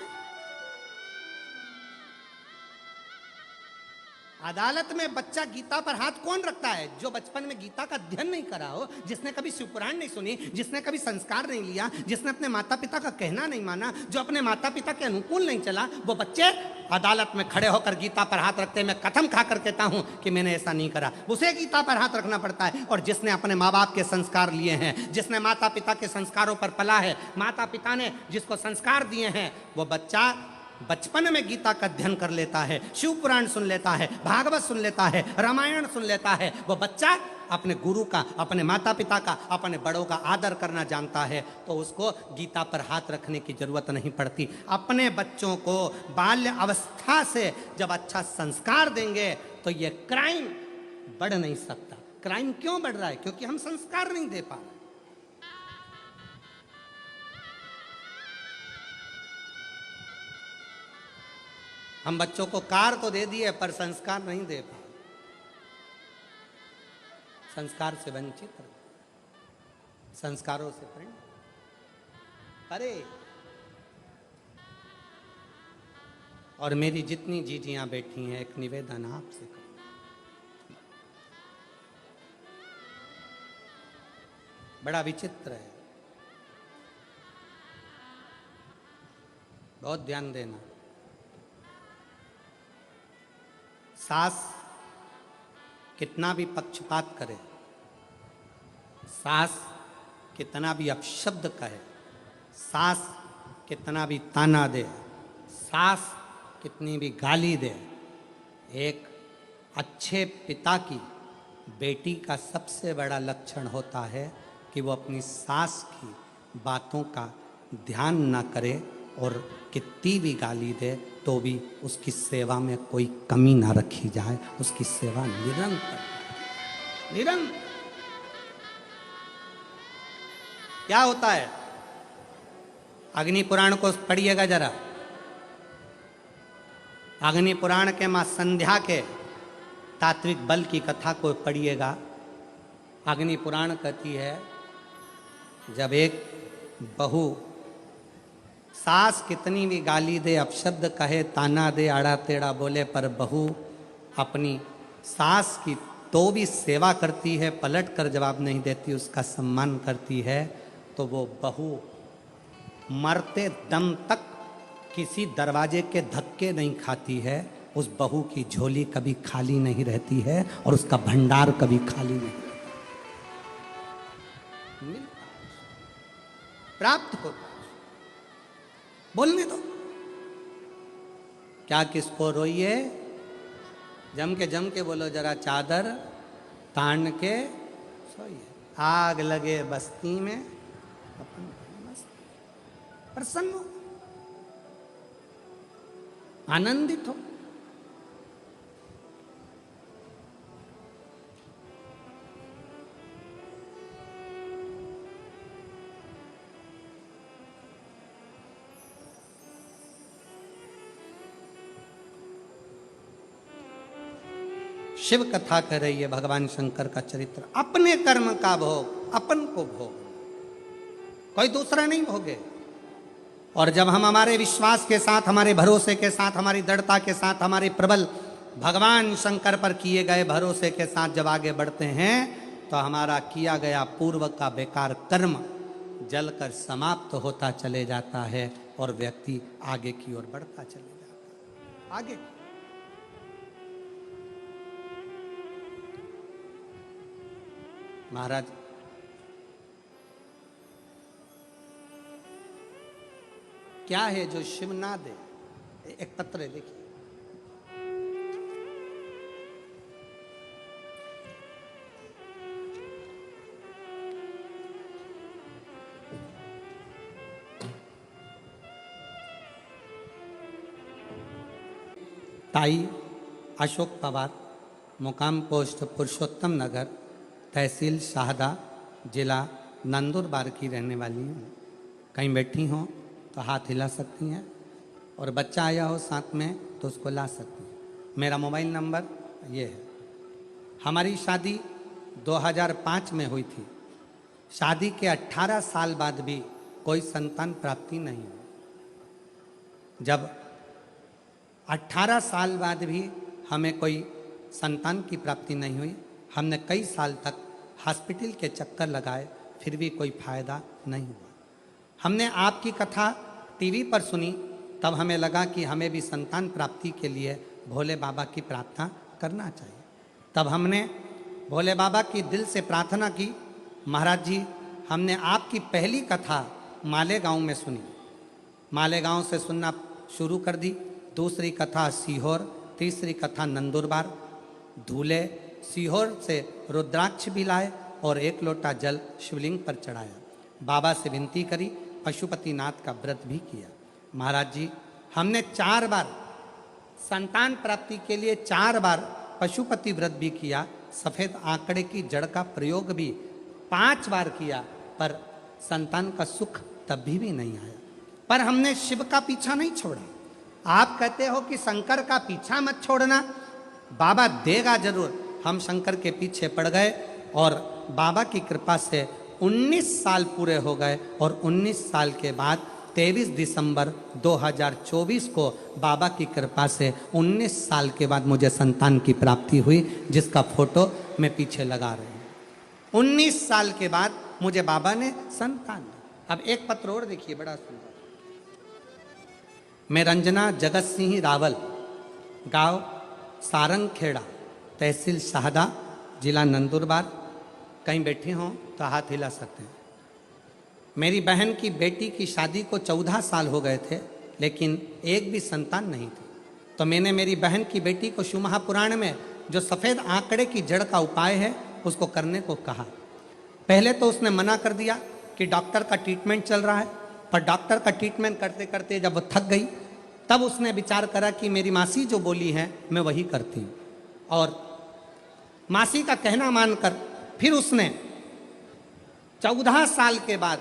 अदालत में बच्चा गीता पर हाथ कौन रखता है? जो बचपन में गीता का अध्ययन नहीं करा हो, जिसने कभी शिवपुराण नहीं सुनी, जिसने कभी संस्कार नहीं लिया, जिसने अपने माता पिता का कहना नहीं माना, जो अपने माता पिता के अनुकूल नहीं चला, वो बच्चे अदालत में खड़े होकर गीता पर हाथ रखते हैं। मैं कसम खाकर कहता हूं कि मैंने ऐसा नहीं करा। उसे गीता पर हाथ रखना पड़ता है। और जिसने अपने माँ बाप के संस्कार लिए हैं, जिसने माता पिता के संस्कारों पर पला है, माता पिता ने जिसको संस्कार दिए हैं, वो बच्चा बचपन में गीता का अध्ययन कर लेता है, शिव पुराण सुन लेता है, भागवत सुन लेता है, रामायण सुन लेता है। वो बच्चा अपने गुरु का, अपने माता पिता का, अपने बड़ों का आदर करना जानता है, तो उसको गीता पर हाथ रखने की जरूरत नहीं पड़ती। अपने बच्चों को बाल्य अवस्था से जब अच्छा संस्कार देंगे तो ये क्राइम बढ़ नहीं सकता। क्राइम क्यों बढ़ रहा है? क्योंकि हम संस्कार नहीं दे पा रहे। हम बच्चों को कार तो दे दिए पर संस्कार नहीं दे पाए, संस्कार से वंचित रहे, संस्कारों से परे। और मेरी जितनी जीजियां बैठी हैं, एक निवेदन आपसे करूं, बड़ा विचित्र है, बहुत ध्यान देना। सास कितना भी पक्षपात करे, सास कितना भी अपशब्द कहे, सास कितना भी ताना दे, सास कितनी भी गाली दे, एक अच्छे पिता की बेटी का सबसे बड़ा लक्षण होता है कि वो अपनी सास की बातों का ध्यान ना करे, और कितनी भी गाली दे तो भी उसकी सेवा में कोई कमी ना रखी जाए, उसकी सेवा निरंतर। क्या होता है? अग्नि पुराण को पढ़िएगा जरा। अग्नि पुराण के मां संध्या के तात्विक बल की कथा को पढ़िएगा। अग्नि पुराण कहती है, जब एक बहू सास कितनी भी गाली दे, अपशब्द कहे, ताना दे, आड़ा टेढ़ा बोले, पर बहू अपनी सास की तो भी सेवा करती है, पलट कर जवाब नहीं देती, उसका सम्मान करती है, तो वो बहू मरते दम तक किसी दरवाजे के धक्के नहीं खाती है। उस बहू की झोली कभी खाली नहीं रहती है और उसका भंडार कभी खाली नहीं रहता। प्राप्त होता, बोलने दो। क्या किसको रोइए, जम के बोलो, जरा चादर तान के सोइए। आग लगे बस्ती में, अपन प्रसन्न हो, आनंदित हो। शिव कथा कर रही है भगवान शंकर का चरित्र। अपने कर्म का भोग अपन को भोग, कोई दूसरा नहीं भोगे। और जब हम हमारे विश्वास के साथ, हमारे भरोसे के साथ, हमारी दृढ़ता के साथ, हमारे प्रबल भगवान शंकर पर किए गए भरोसे के साथ जब आगे बढ़ते हैं, तो हमारा किया गया पूर्व का बेकार कर्म जलकर समाप्त होता चले जाता है और व्यक्ति आगे की ओर बढ़ता चले जाता है। आगे महाराज क्या है जो शिव ना दे? एक पत्र है, देखिए। ताई अशोक पवार, मुकाम पोस्ट पुरुषोत्तम नगर, तहसील शाहदा, जिला नंदुरबार की रहने वाली हूँ। कहीं बैठी हों तो हाथ हिला सकती हैं, और बच्चा आया हो साथ में तो उसको ला सकती हैं। मेरा मोबाइल नंबर ये है। हमारी शादी 2005 में हुई थी। शादी के 18 साल बाद भी कोई संतान प्राप्ति नहीं हुई। जब 18 साल बाद भी हमें कोई संतान की प्राप्ति नहीं हुई, हमने कई साल तक हॉस्पिटल के चक्कर लगाए, फिर भी कोई फायदा नहीं हुआ। हमने आपकी कथा टीवी पर सुनी, तब हमें लगा कि हमें भी संतान प्राप्ति के लिए भोले बाबा की प्रार्थना करना चाहिए। तब हमने भोले बाबा की दिल से प्रार्थना की। महाराज जी, हमने आपकी पहली कथा मालेगांव में सुनी, मालेगांव से सुनना शुरू कर दी। दूसरी कथा सीहोर, तीसरी कथा नंदुरबार, धूले, सीहोर से रुद्राक्ष भी लाए और 1 लोटा जल शिवलिंग पर चढ़ाया। बाबा से विनती करी, पशुपतिनाथ का व्रत भी किया। महाराज जी, हमने 4 बार संतान प्राप्ति के लिए 4 बार पशुपति व्रत भी किया। सफ़ेद आंकड़े की जड़ का प्रयोग भी 5 बार किया, पर संतान का सुख तब भी नहीं आया। पर हमने शिव का पीछा नहीं छोड़ा। आप कहते हो कि शंकर का पीछा मत छोड़ना, बाबा देगा जरूर। हम शंकर के पीछे पड़ गए और बाबा की कृपा से 19 साल पूरे हो गए, और 19 साल के बाद 23 दिसंबर 2024 को बाबा की कृपा से 19 साल के बाद मुझे संतान की प्राप्ति हुई, जिसका फोटो मैं पीछे लगा रही हूँ। 19 साल के बाद मुझे बाबा ने संतान दी। अब एक पत्र और देखिए, बड़ा सुंदर। मैं रंजना जगत सिंह रावल, गांव सारंगखेड़ा, तहसील शाहदा, जिला नंदुरबार। कहीं बैठे हों तो हाथ हिला सकते हैं। मेरी बहन की बेटी की शादी को 14 साल हो गए थे, लेकिन एक भी संतान नहीं थी। तो मैंने मेरी बहन की बेटी को शिव महापुराण में जो सफ़ेद आंकड़े की जड़ का उपाय है उसको करने को कहा। पहले तो उसने मना कर दिया कि डॉक्टर का ट्रीटमेंट चल रहा है, पर डॉक्टर का ट्रीटमेंट करते करते जब वो थक गई, तब उसने विचार करा कि मेरी मासी जो बोली है मैं वही करती हूँ। और मासी का कहना मानकर फिर उसने 14 साल के बाद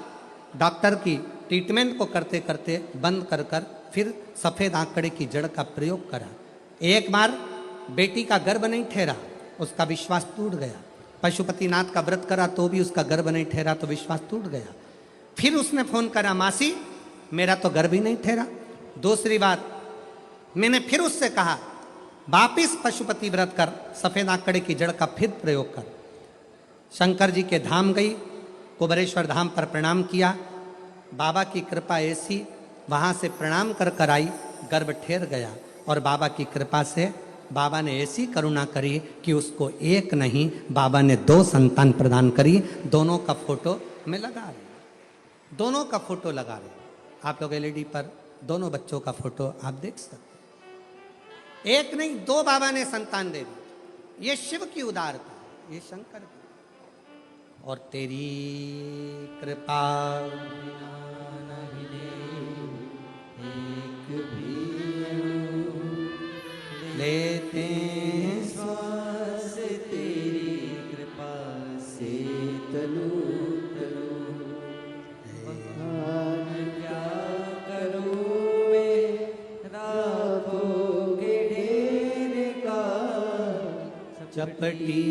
डॉक्टर की ट्रीटमेंट को करते करते बंद कर फिर सफ़ेद आंकड़े की जड़ का प्रयोग करा। एक बार बेटी का गर्भ नहीं ठहरा, उसका विश्वास टूट गया। पशुपतिनाथ का व्रत करा तो भी उसका गर्भ नहीं ठहरा तो विश्वास टूट गया। फिर उसने फोन करा, मासी मेरा तो गर्भ ही नहीं ठहरा। दूसरी बात, मैंने फिर उससे कहा वापिस पशुपति व्रत कर, सफेद आंकड़े की जड़ का फिर प्रयोग कर। शंकर जी के धाम गई, कुबरेश्वर धाम पर प्रणाम किया, बाबा की कृपा ऐसी, वहां से प्रणाम कर कर आई, गर्भ ठहर गया। और बाबा की कृपा से बाबा ने ऐसी करुणा करी कि उसको एक नहीं, बाबा ने 2 संतान प्रदान करी। दोनों का फोटो मैं लगा रही, दोनों का फोटो लगा रही, आप लोग एलईडी पर दोनों बच्चों का फोटो आप देख सकते। एक नहीं 2 बाबा ने संतान दे दी। ये शिव की उदारता, ये शंकर की। और तेरी कृपा लेते श्वास तेरी कृपा से तनु तनु बखान क्या करूं मैं राखोगे ढेर का चपटी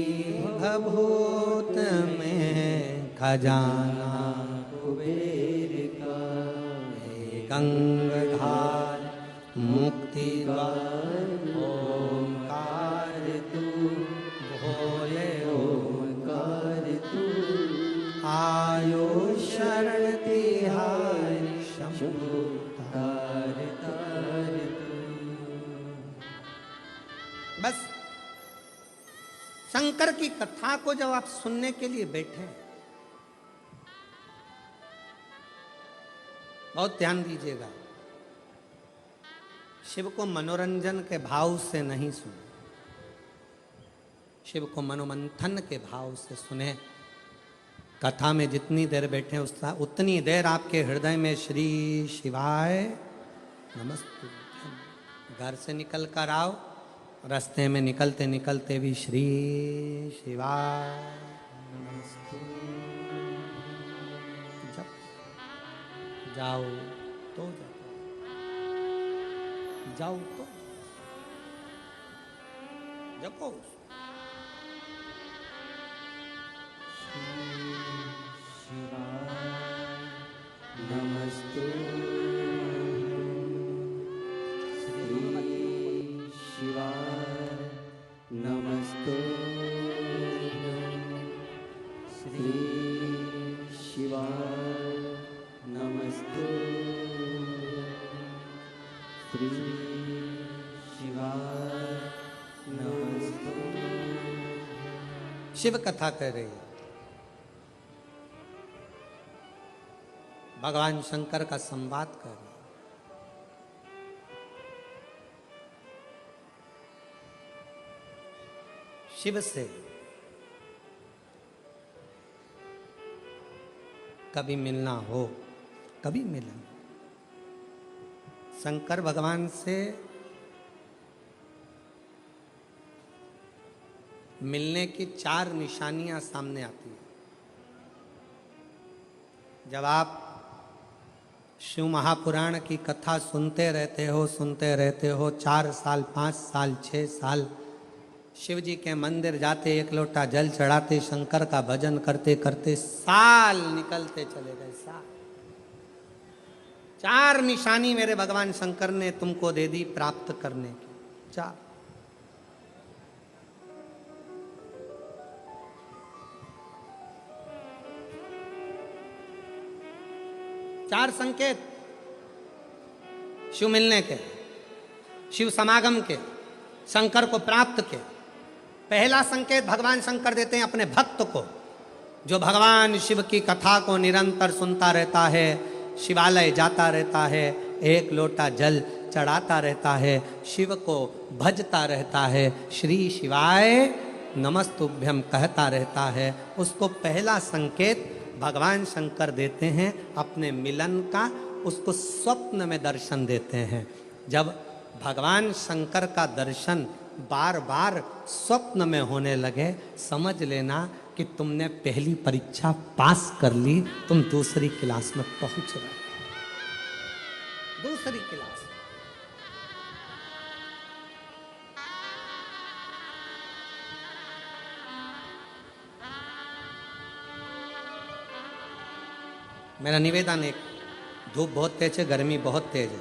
भभूत में खजाना कुबेर का गंगाधार मुक्ति द्वार ओंकार तू भोले ओंकार तू आयो शरण तिहारी शंभु तार तार तू। बस शंकर की कथा को जब आप सुनने के लिए बैठे, बहुत ध्यान दीजिएगा, शिव को मनोरंजन के भाव से नहीं सुने, शिव को मनोमंथन के भाव से सुने। कथा में जितनी देर बैठे उतनी देर आपके हृदय में श्री शिवाय नमस्तुभ्यं। घर से निकल कर आओ, रास्ते में निकलते निकलते भी श्री शिवाय नमस्तुभ्यं। जब जाओ तो जाओ तो जपो। नमस्ते श्री शिवाय नमस्ते श्री शिवाय नमस्ते श्री शिवाय नमस्ते। शिव कथा कह रही है, भगवान शंकर का संवाद कर रही है। शिव से कभी मिलना हो, कभी मिलन, शंकर भगवान से मिलने की 4 निशानियां सामने आती हैं। जब आप शिव महापुराण की कथा सुनते रहते हो 4 साल 5 साल 6 साल शिव जी के मंदिर जाते, 1 लोटा जल चढ़ाते, शंकर का भजन करते करते साल निकलते चले गए। साल 4 निशानी मेरे भगवान शंकर ने तुमको दे दी प्राप्त करने की। 4 संकेत शिव मिलने के, शिव समागम के, शंकर को प्राप्त के। पहला संकेत भगवान शंकर देते हैं अपने भक्त को, जो भगवान शिव की कथा को निरंतर सुनता रहता है, शिवालय जाता रहता है, 1 लोटा जल चढ़ाता रहता है, शिव को भजता रहता है, श्री शिवाय नमस्तुभ्यम कहता रहता है। उसको पहला संकेत भगवान शंकर देते हैं अपने मिलन का, उसको स्वप्न में दर्शन देते हैं। जब भगवान शंकर का दर्शन बार बार स्वप्न में होने लगे, समझ लेना कि तुमने पहली परीक्षा पास कर ली, तुम दूसरी क्लास में पहुंच रहे। दूसरी क्लास मेरा निवेदन एक, धूप बहुत तेज है, गर्मी बहुत तेज है।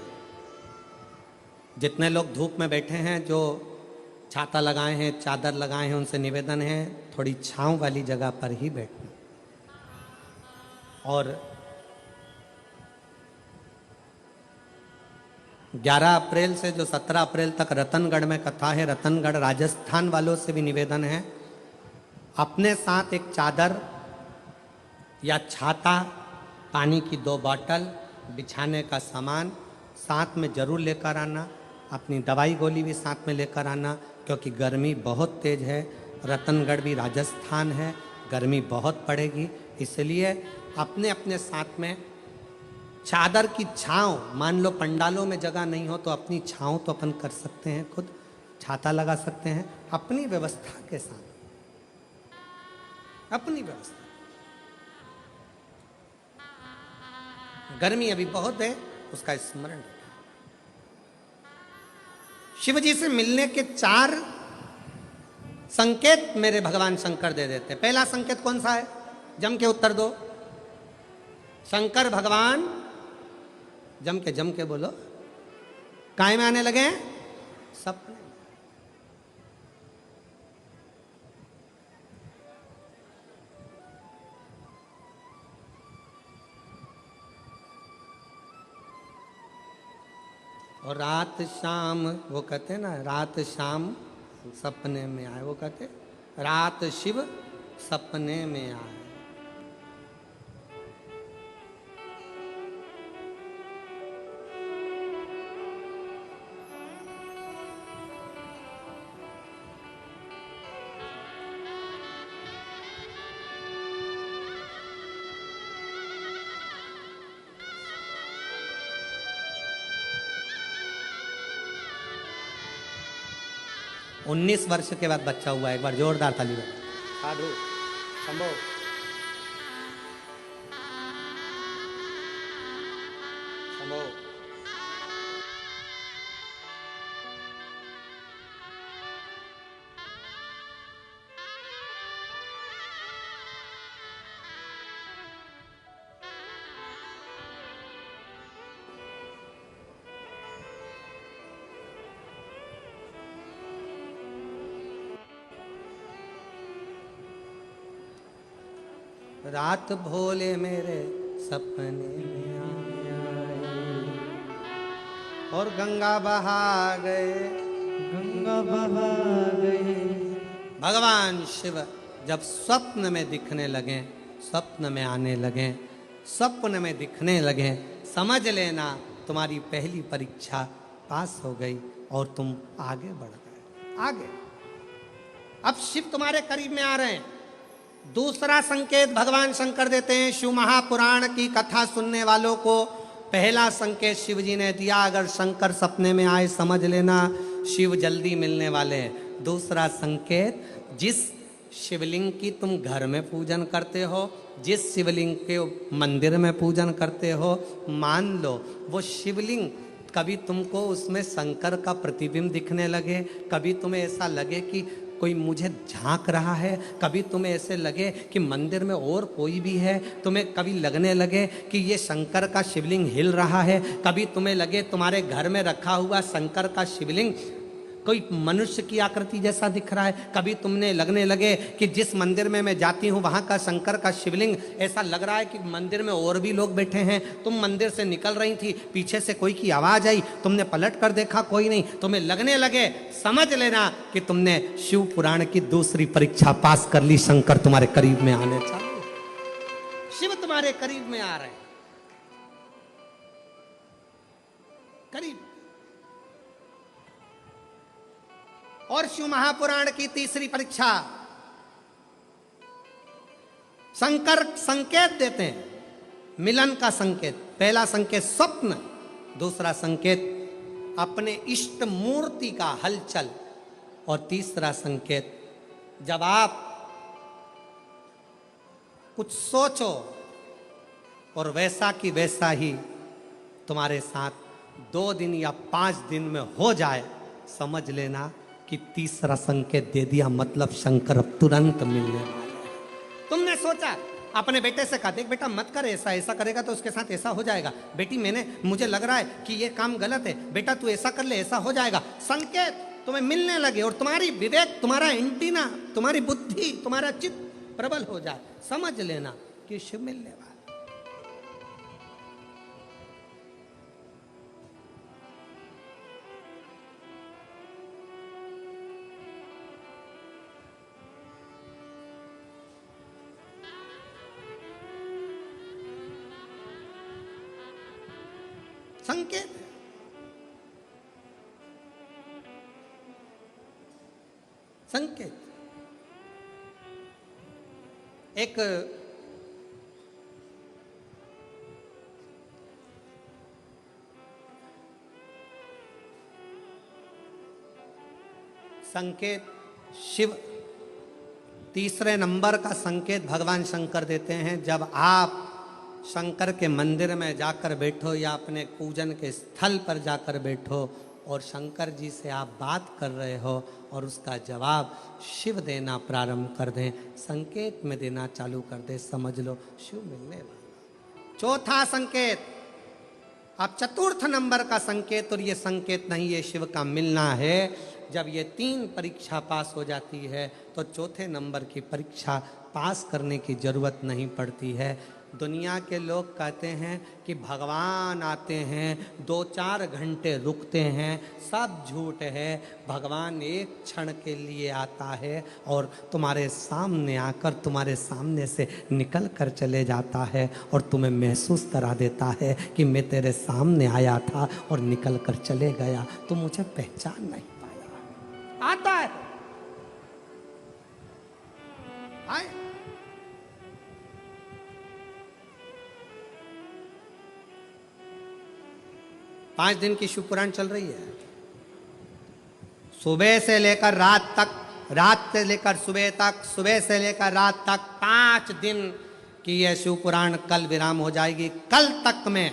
जितने लोग धूप में बैठे हैं, जो छाता लगाए हैं, चादर लगाए हैं, उनसे निवेदन है थोड़ी छांव वाली जगह पर ही बैठना। और 11 अप्रैल से जो 17 अप्रैल तक रतनगढ़ में कथा है, रतनगढ़ राजस्थान वालों से भी निवेदन है, अपने साथ एक चादर या छाता, पानी की 2 बॉटल, बिछाने का सामान साथ में जरूर लेकर आना। अपनी दवाई गोली भी साथ में लेकर आना, क्योंकि गर्मी बहुत तेज है। रतनगढ़ भी राजस्थान है, गर्मी बहुत पड़ेगी। इसलिए अपने अपने साथ में चादर की छांव, मान लो पंडालों में जगह नहीं हो तो अपनी छांव तो अपन कर सकते हैं, खुद छाता लगा सकते हैं अपनी व्यवस्था के साथ, अपनी व्यवस्था। गर्मी अभी बहुत है, उसका स्मरण रखें। शिव जी से मिलने के 4 संकेत मेरे भगवान शंकर दे देते हैं। पहला संकेत कौन सा है? जम के उत्तर दो। शंकर भगवान जम के बोलो। काय में आने लगे? सपने। और रात शाम, वो कहते हैं ना, रात शाम सपने में आए, वो कहते रात शिव सपने में आए। उन्नीस वर्ष के बाद बच्चा हुआ। एक बार जोरदार ताली बजाओ। साधु शंभो शंभो। रात भोले मेरे सपने में आए और गंगा बहा गए, गंगा बहा गए। भगवान शिव जब स्वप्न में दिखने लगे, स्वप्न में आने लगे, स्वप्न में दिखने लगे, समझ लेना तुम्हारी पहली परीक्षा पास हो गई और तुम आगे बढ़ गए। आगे अब शिव तुम्हारे करीब में आ रहे हैं। दूसरा संकेत भगवान शंकर देते हैं। शिव महापुराण की कथा सुनने वालों को पहला संकेत शिव जी ने दिया, अगर शंकर सपने में आए समझ लेना शिव जल्दी मिलने वाले हैं। दूसरा संकेत, जिस शिवलिंग की तुम घर में पूजन करते हो, जिस शिवलिंग के मंदिर में पूजन करते हो, मान लो वो शिवलिंग कभी तुमको उसमें शंकर का प्रतिबिंब दिखने लगे, कभी तुम्हें ऐसा लगे कि कोई मुझे झांक रहा है, कभी तुम्हें ऐसे लगे कि मंदिर में और कोई भी है, तुम्हें कभी लगने लगे कि ये शंकर का शिवलिंग हिल रहा है, कभी तुम्हें लगे तुम्हारे घर में रखा हुआ शंकर का शिवलिंग कोई मनुष्य की आकृति जैसा दिख रहा है, कभी तुमने लगने लगे कि जिस मंदिर में मैं जाती हूँ वहाँ का शंकर का शिवलिंग ऐसा लग रहा है कि मंदिर में और भी लोग बैठे हैं। तुम मंदिर से निकल रही थी, पीछे से कोई की आवाज़ आई, तुमने पलट कर देखा कोई नहीं, तुम्हें लगने लगे, समझ लेना कि तुमने शिव पुराण की दूसरी परीक्षा पास कर ली। शंकर तुम्हारे करीब में आने चाहिए, शिव तुम्हारे करीब में आ रहे हैं, करीब। और शिव महापुराण की तीसरी परीक्षा, शंकर संकेत देते हैं, मिलन का संकेत। पहला संकेत स्वप्न, दूसरा संकेत अपने इष्ट मूर्ति का हलचल, और तीसरा संकेत जब आप कुछ सोचो और वैसा कि वैसा ही तुम्हारे साथ 2 दिन या 5 दिन में हो जाए, समझ लेना कि तीसरा संकेत दे दिया, मतलब शंकर अब तुरंत मिलने वाले हैं। तुमने सोचा अपने बेटे से कहा, देख बेटा मत कर ऐसा, ऐसा करेगा तो उसके साथ ऐसा हो जाएगा। बेटी मुझे लग रहा है कि ये काम गलत है, बेटा तू ऐसा कर ले, ऐसा हो जाएगा। संकेत तुम्हें मिलने लगे और तुम्हारी विवेक, तुम्हारा एंटीना, तुम्हारी बुद्धि, तुम्हारा चित्त प्रबल हो जाए, समझ लेना कि शिव मिलने वाला। संकेत है। संकेत एक संकेत शिव तीसरे नंबर का संकेत भगवान शंकर देते हैं। जब आप शंकर के मंदिर में जाकर बैठो या अपने पूजन के स्थल पर जाकर बैठो और शंकर जी से आप बात कर रहे हो और उसका जवाब शिव देना प्रारंभ कर दें, संकेत में देना चालू कर दे, समझ लो शिव मिलने वाला। चौथा संकेत, अब चतुर्थ नंबर का संकेत, और ये संकेत नहीं, ये शिव का मिलना है। जब ये 3 परीक्षा पास हो जाती है तो चौथे नंबर की परीक्षा पास करने की जरूरत नहीं पड़ती है। दुनिया के लोग कहते हैं कि भगवान आते हैं 2-4 घंटे रुकते हैं, सब झूठ है। भगवान एक क्षण के लिए आता है और तुम्हारे सामने आकर तुम्हारे सामने से निकल कर चले जाता है और तुम्हें महसूस करा देता है कि मैं तेरे सामने आया था और निकल कर चले गया, तो मुझे पहचान नहीं पाया। आता है, आए। पांच दिन की शिवपुराण चल रही है, सुबह से लेकर रात तक, रात से लेकर सुबह तक, सुबह से लेकर रात तक 5 दिन की यह शिवपुराण कल विराम हो जाएगी। कल तक में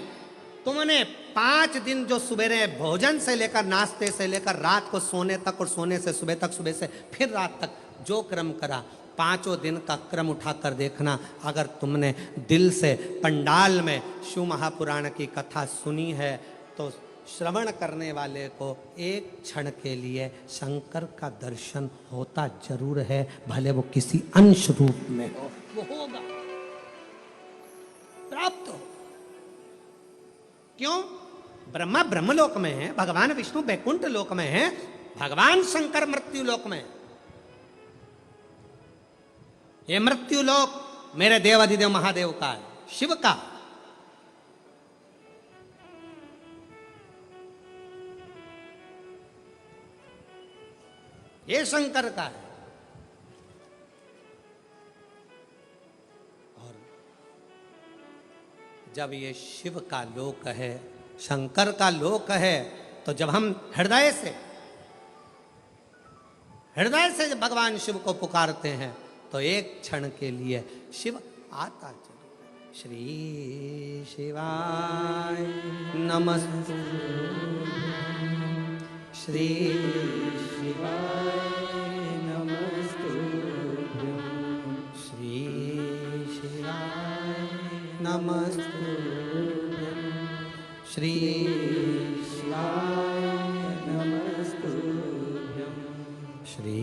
तुमने 5 दिन जो सवेरे भोजन से लेकर, नाश्ते से लेकर रात को सोने तक और सोने से सुबह तक, सुबह से फिर रात तक जो क्रम करा, 5 दिन का क्रम उठाकर देखना। अगर तुमने दिल से पंडाल में शिव महापुराण की कथा सुनी है तो श्रवण करने वाले को एक क्षण के लिए शंकर का दर्शन होता जरूर है, भले वो किसी अंश रूप में हो, वो होगा, प्राप्त हो। क्यों? ब्रह्मा ब्रह्मलोक में है, भगवान विष्णु बैकुंठ लोक में है, भगवान शंकर मृत्यु लोक में। ये मृत्यु लोक मेरे देवाधिदेव महादेव का है, शिव का। ये शंकर का है। और जब ये शिव का लोक है, शंकर का लोक है, तो जब हम हृदय से भगवान शिव को पुकारते हैं तो एक क्षण के लिए शिव आता चलो। श्री शिवाय नमस्तु, श्री शिवाय नमस्तुभ्यं, श्री शिवाय नमस्तुभ्यं, श्री शिवाय नमस्तुभ्यं, श्री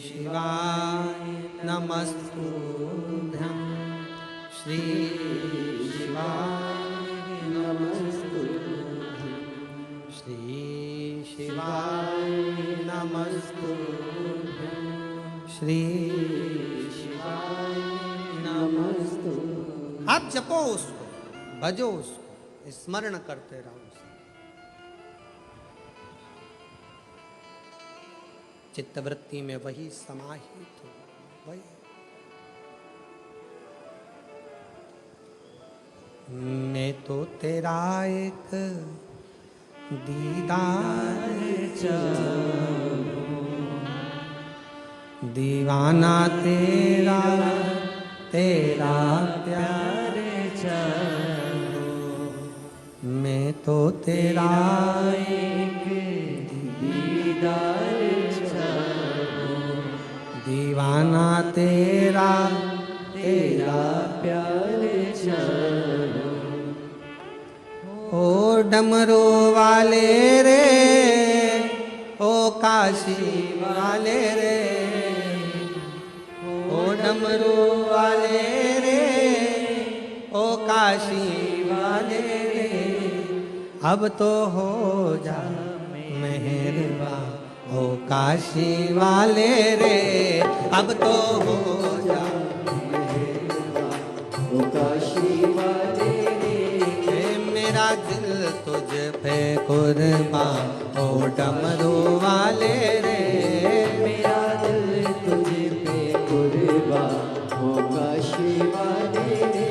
शिवाय नमस्तुभ्यं, श्री शिवाय नमस्तुभ्यं, श्री शिवाय नमस्तुभ्यं, श्री शिवाय नमस्तुभ्यं। आप जपो उसको, भजो उसको, स्मरण करते रहो उसको। चित्तवृत्ति में वही समाहित हो, वही। मैं तो तेरा एक दीदार चाहूं, दीवाना तेरा, तेरा प्यार चाहूं। मैं तो तेरा एक दीदार चाहूं, दीवाना तेरा, तेरा प्यार जानो। ओ डमरू वाले रे, ओ काशी वाले रे, ओ डमरू वाले रे, ओ काशी वाले रे, अब तो हो जा मेहरबान, ओ काशी वाले रे, अब तो हो जा मेहरबान, ओ काशी वाले रे। मेरा दिल तुझ पे कुर्बान, ओ डमरू वाले रे, मेरा दिल तुझ पे कुर्बान, ओ काशी वाले रे।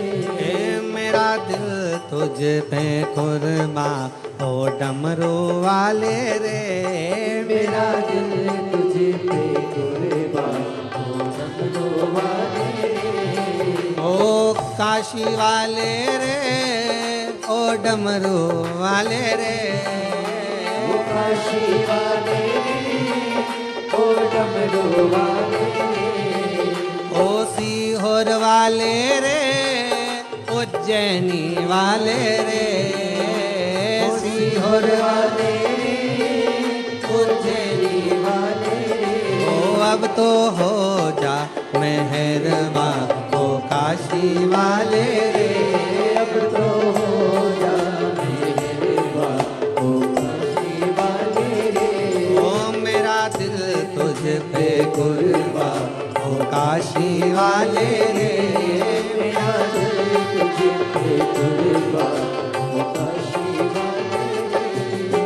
मेरा दिल तुझ पे कुर्बान, ओ डमरू वाले रे, मेरा दिल तुझ पे कुर्बान, ओ डमरू वाले रे। ओ काशी वाले रे, ओ डमरू वाले रे, ओ काशी वाले रे, ओ डमरू वाले रे। ओ सीहोर वाले रे, उज्जैनी वाले रे, सीहोर वाले रे, उज्जैनी वाले रे, ओ अब तो हो जा मेहरबान, ओ काशी वाले रे, अब तो हो जा मेहरबान, ओ काशी वाले रे। ओ मेरा दिल तुझ पे कुर्बान, ओ काशी वाले रे, मेरा दिल तुझ पे कुर्बान, ओ काशी वाले रे।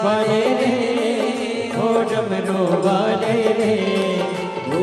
वाले रे, ओ डमरू वाले रे, ओ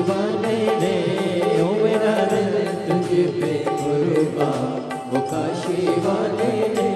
वाले रे, ओ मेरा दिल तुझ पे कुर्बान, ओ काशी वाले रे।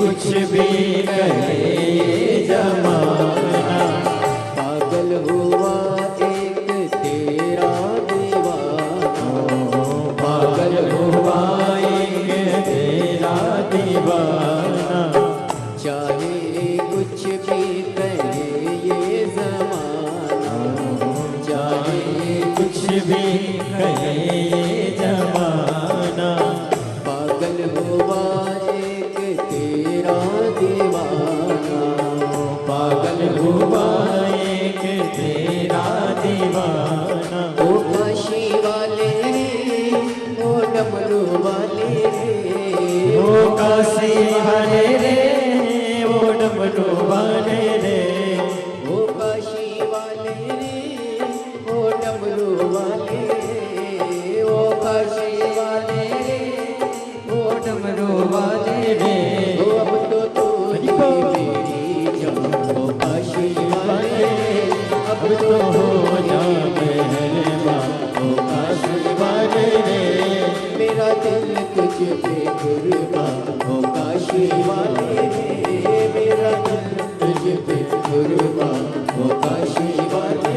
कुछ भी कहे जमाना, पागल हुआ एक तेरा दीवाना, पागल हुआ एक तेरा दीवाना। चाहे कुछ भी कहे ये जमाना, चाहे कुछ भी कहे ये जमाना, पागल हुआ दीवाना, पागल हुआ एक तेरा दीवाना। ओ काशी वाले ओ डमरू वाले रे, ओ काशी वाले रे ओ डमरू वाले रे, ओ काशी वाले रे ओ डमरू वाले, ओ काशी वाले रे ओ डमरू वाले रे। अब तो हो जा मेहरबान ओ काशी वाले रे, मेरा दिल तुझ पे कुर्बान ओ काशी वाले रे, मेरा दिल तुझ पे कुर्बान ओ काशी वाले।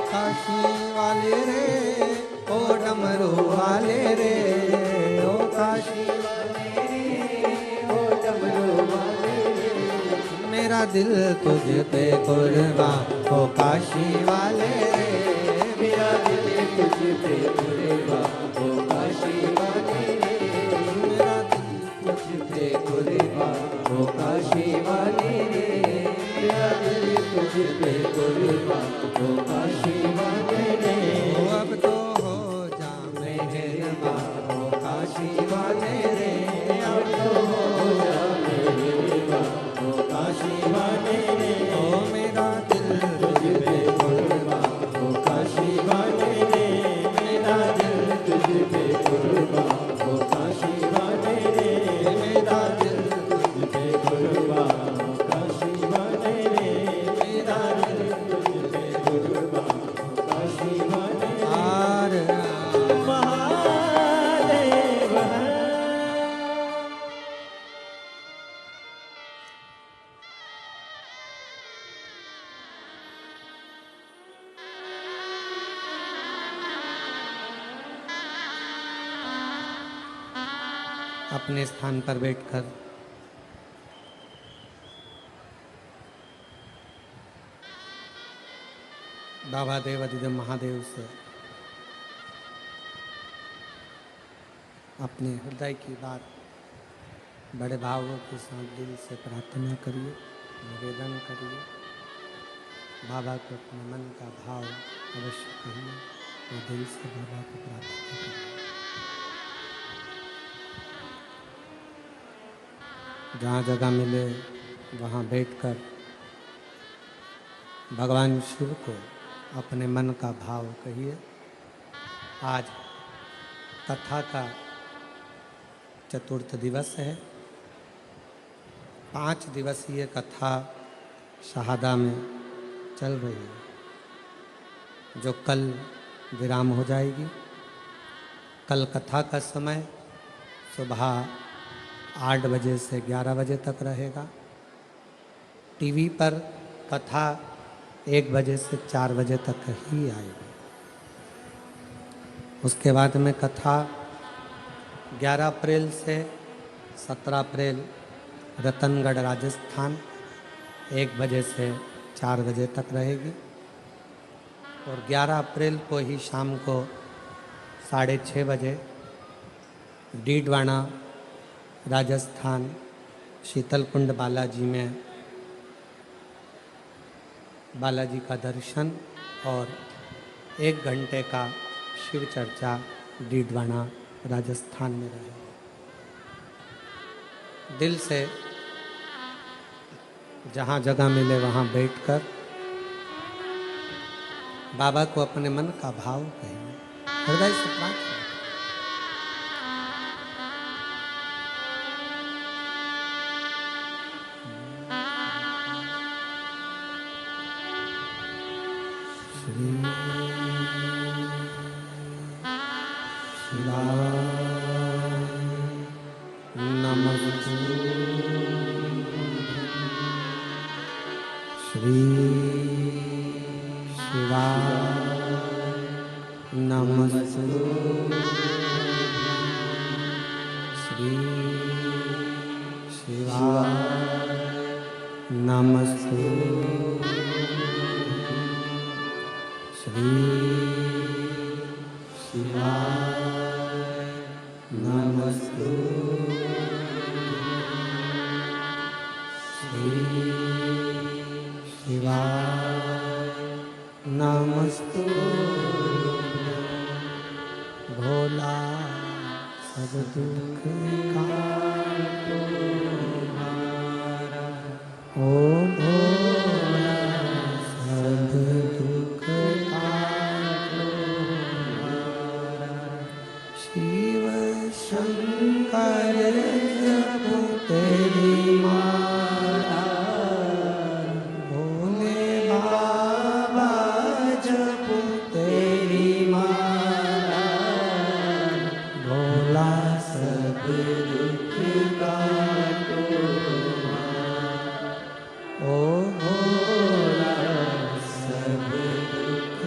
काशी वाले रे, ओ डमरू वाले रे, ओ काशी वाले रे, ओ डमरू वाले रे, मेरा दिल तुझ पे कुर्बान, ओ काशी वाले रे, मेरा दिल तुझ पे कुर्बान, ओ काशी वाले रे, मेरा दिल तुझ पे कुर्बान, ओ काशी वाले रे, मेरा दिल तुझ पे कुर्बान, ओ काशी वाले रे, अब तो हो जा मेहरबान, ओ काशी वाले रे, अब तो हो जा मेहरबान, ओ काशी वाले रे, ओ मेरा दिल तुझ पे कुर्बान, ओ काशी वाले रे, मेरा दिल तुझ पे कुर्बान, ओ काशी वाले रे, मेरा दिल तुझ पे कुर्बान, ओ काशी वाले रे, मेरा दिल तुझ पे कुर्बान, ओ काशी वाले रे, महादेव है। अपने स्थान पर बैठकर बाबा देव अधिदेव महादेव से अपने हृदय की बात बड़े भावों के साथ दिल से प्रार्थना करिए, निवेदन करिए। बाबा को अपने मन का भाव अवश्य कहिए और दिल से बाबा को प्रार्थना करिए। जहाँ जगह मिले वहाँ बैठकर भगवान शिव को अपने मन का भाव कहिए। आज कथा का चतुर्थ दिवस है। 5 दिवसीय कथा शहादा में चल रही है, जो कल विराम हो जाएगी। कल कथा का समय सुबह 8 बजे से 11 बजे तक रहेगा। टीवी पर कथा 1 बजे से 4 बजे तक ही आएगी। उसके बाद में कथा 11 अप्रैल से 17 अप्रैल रतनगढ़ राजस्थान 1 बजे से 4 बजे तक रहेगी। और 11 अप्रैल को ही शाम को 6:30 बजे डीडवाना राजस्थान शीतलकुंड बालाजी में बालाजी का दर्शन और 1 घंटे का शिव चर्चा डीडवाना राजस्थान में रहेगा। दिल से जहाँ जगह मिले वहाँ बैठकर बाबा को अपने मन का भाव कहिए, हृदय से प्रार्थना। श्री नमस्तु श्री शिवाय नमस्तु श्री शिवाय नमस्तु श्री शिवाय नमस्तु श्री शिवाय नमस्तु। भोला सब दुख काटो हमारा, ओ भोला सब दुख काटो हमारा। शिव शंकर जपो तेरी माला, भोले बाबा जपो तेरी माला। भोला सब दुख काटो हमारा, ओ भोला सब दुख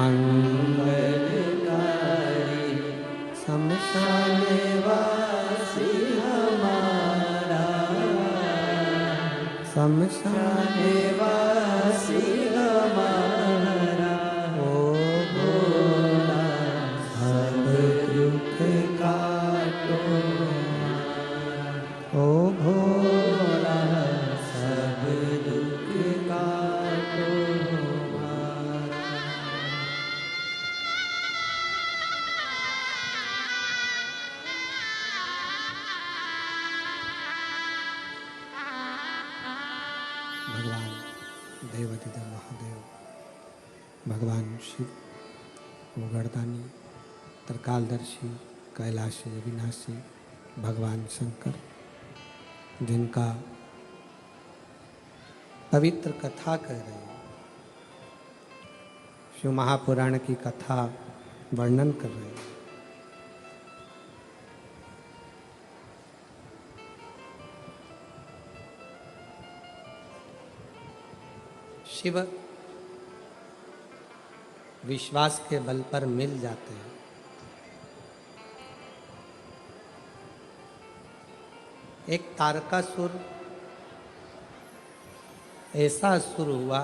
मंगलकारी शमशान वासी हमारा, शमशान वासी हमारा, ओ भोला सब दुख काटो, ओ भोला सब दुख काटो हमारा। भगवान देवाधिदेव महादेव, भगवान शिव, वो गर्दानी, त्रिकालदर्शी, कैलाशी, अविनाशी, भगवान शंकर, जिनका पवित्र कथा कह रहे हैं, शिव महापुराण की कथा वर्णन कर रहे हैं। शिव विश्वास के बल पर मिल जाते हैं। एक तारकासुर ऐसा असुर हुआ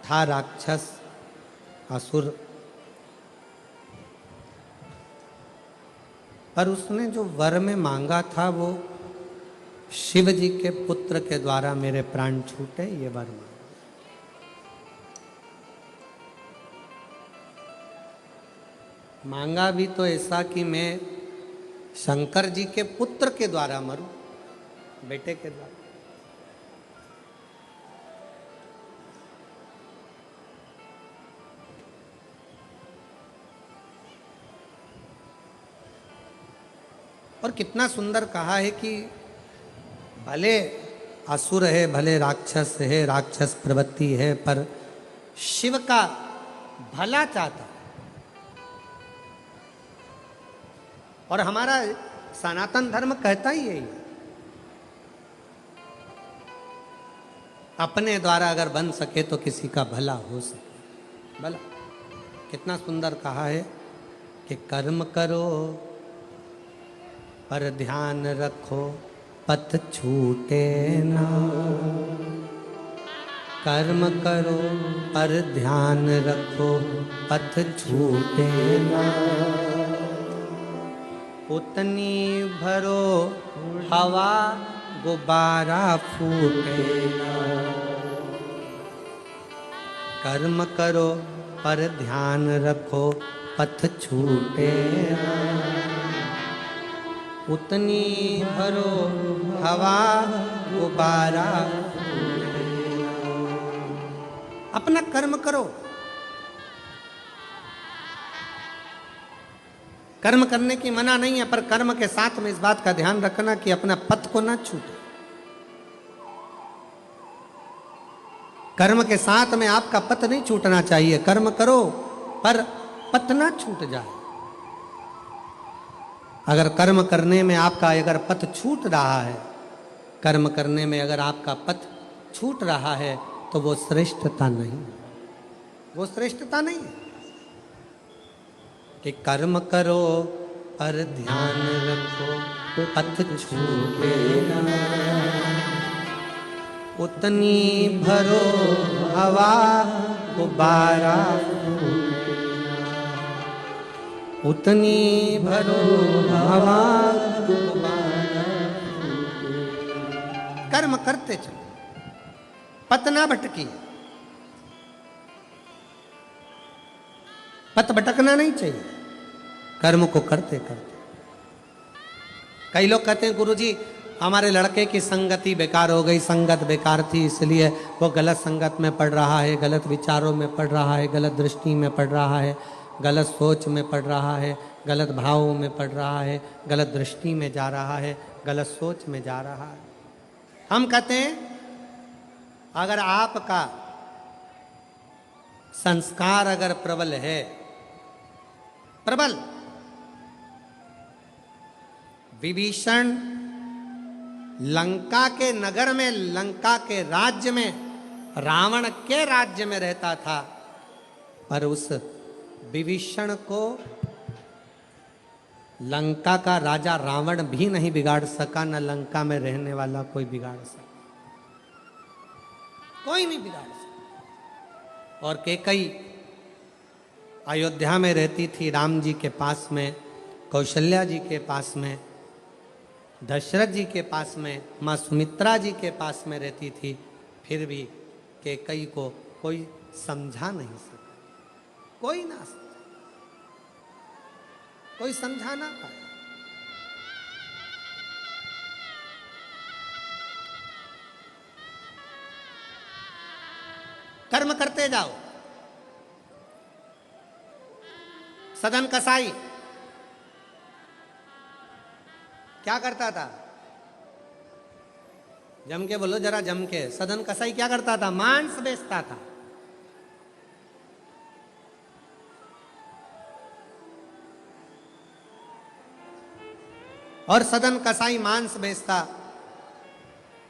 था, राक्षस असुर, पर उसने जो वर में मांगा था वो शिव जी के पुत्र के द्वारा मेरे प्राण छूटे, ये वर मांगा। मांगा भी तो ऐसा कि मैं शंकर जी के पुत्र के द्वारा मरूं, बेटे के द्वारा। और कितना सुंदर कहा है कि भले असुर है, भले राक्षस है, राक्षस प्रवृत्ति है, पर शिव का भला चाहता है। और हमारा सनातन धर्म कहता ही यही है, अपने द्वारा अगर बन सके तो किसी का भला हो सके। भला कितना सुंदर कहा है कि कर्म करो पर ध्यान रखो, पथ छूटे ना। कर्म करो पर ध्यान रखो, पथ छूटे ना। उतनी भरो हवा, गुब्बारा फूटे ना। कर्म करो पर ध्यान रखो, पथ छूटे ना। उतनी भरो हवा, गुब्बारा फूटे ना। अपना कर्म करो। कर्म करने की मना नहीं है, पर कर्म के साथ में इस बात का ध्यान रखना कि अपना पथ को ना छूटे। कर्म के साथ में आपका पथ नहीं छूटना चाहिए। कर्म करो पर पथ ना छूट जाए। अगर कर्म करने में आपका अगर पथ छूट रहा है, कर्म करने में अगर आपका पथ छूट रहा है, तो वो श्रेष्ठता नहीं, वो श्रेष्ठता नहीं है। कि कर्म करो पर ध्यान रखो, पथ छूटे ना। उतनी भरो हवा, गुब्बारा फूटे ना। उतनी भरो हवा, गुब्बारा फूटे ना। कर्म करते चलो, पथ ना भटकी। पथ भटकना नहीं चाहिए, कर्म को करते करते। कई लोग कहते हैं गुरुजी हमारे लड़के की संगति बेकार हो गई, संगत बेकार थी इसलिए वो गलत संगत में पड़ रहा है, गलत विचारों में पड़ रहा है, गलत दृष्टि में पड़ रहा है, गलत सोच में पड़ रहा है, गलत भावों में पड़ रहा है, गलत दृष्टि में जा रहा है, गलत सोच में जा रहा है। हम कहते हैं अगर आपका संस्कार अगर प्रबल है, प्रबल, विभीषण लंका के नगर में, लंका के राज्य में, रावण के राज्य में रहता था, पर उस विभीषण को लंका का राजा रावण भी नहीं बिगाड़ सका, न लंका में रहने वाला कोई बिगाड़ सका, कोई नहीं बिगाड़ सका। और कैकई अयोध्या में रहती थी, राम जी के पास में, कौशल्या जी के पास में, दशरथ जी के पास में, माँ सुमित्रा जी के पास में रहती थी, फिर भी कैकई को कोई समझा नहीं सका, कोई ना समझा, कोई समझा ना पाया। कर्म करते जाओ। सदन कसाई क्या करता था? जम के बोलो जरा, जम के। सदन कसाई क्या करता था? मांस बेचता था। और सदन कसाई मांस बेचता,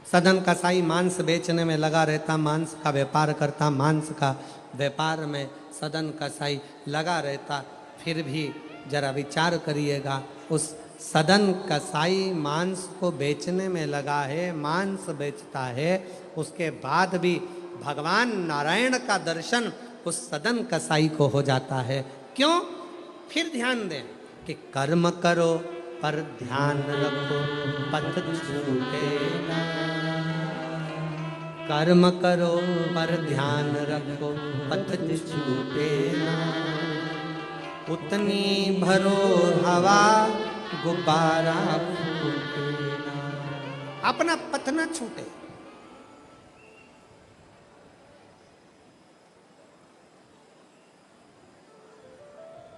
सदन कसाई मांस बेचने में लगा रहता, मांस का व्यापार करता, मांस का व्यापार में सदन कसाई लगा रहता। फिर भी जरा विचार करिएगा, उस सदन कसाई मांस को बेचने में लगा है, मांस बेचता है, उसके बाद भी भगवान नारायण का दर्शन उस सदन कसाई को हो जाता है। क्यों? फिर ध्यान दें कि कर्म करो पर ध्यान रखो पथ छूटे ना, कर्म करो पर ध्यान रखो पथ छूटे ना, उतनी भरो हवा गुब्बारा फूटे ना, अपना पथ न छूटे।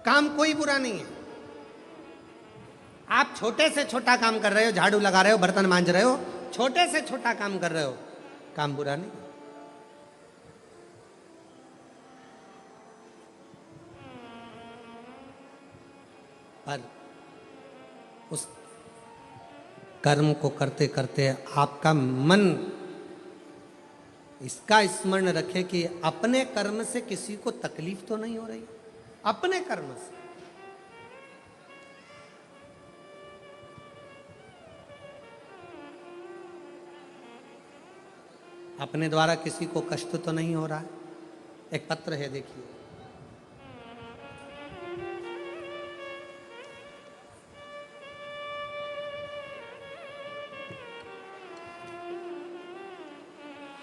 काम कोई बुरा नहीं है। आप छोटे से छोटा काम कर रहे हो, झाड़ू लगा रहे हो, बर्तन मांज रहे हो, छोटे से छोटा काम कर रहे हो, काम बुरा नहीं। पर उस कर्म को करते करते आपका मन इसका स्मरण रखे कि अपने कर्म से किसी को तकलीफ तो नहीं हो रही, अपने कर्म से। अपने द्वारा किसी को कष्ट तो नहीं हो रहा है। एक पत्र है, देखिए।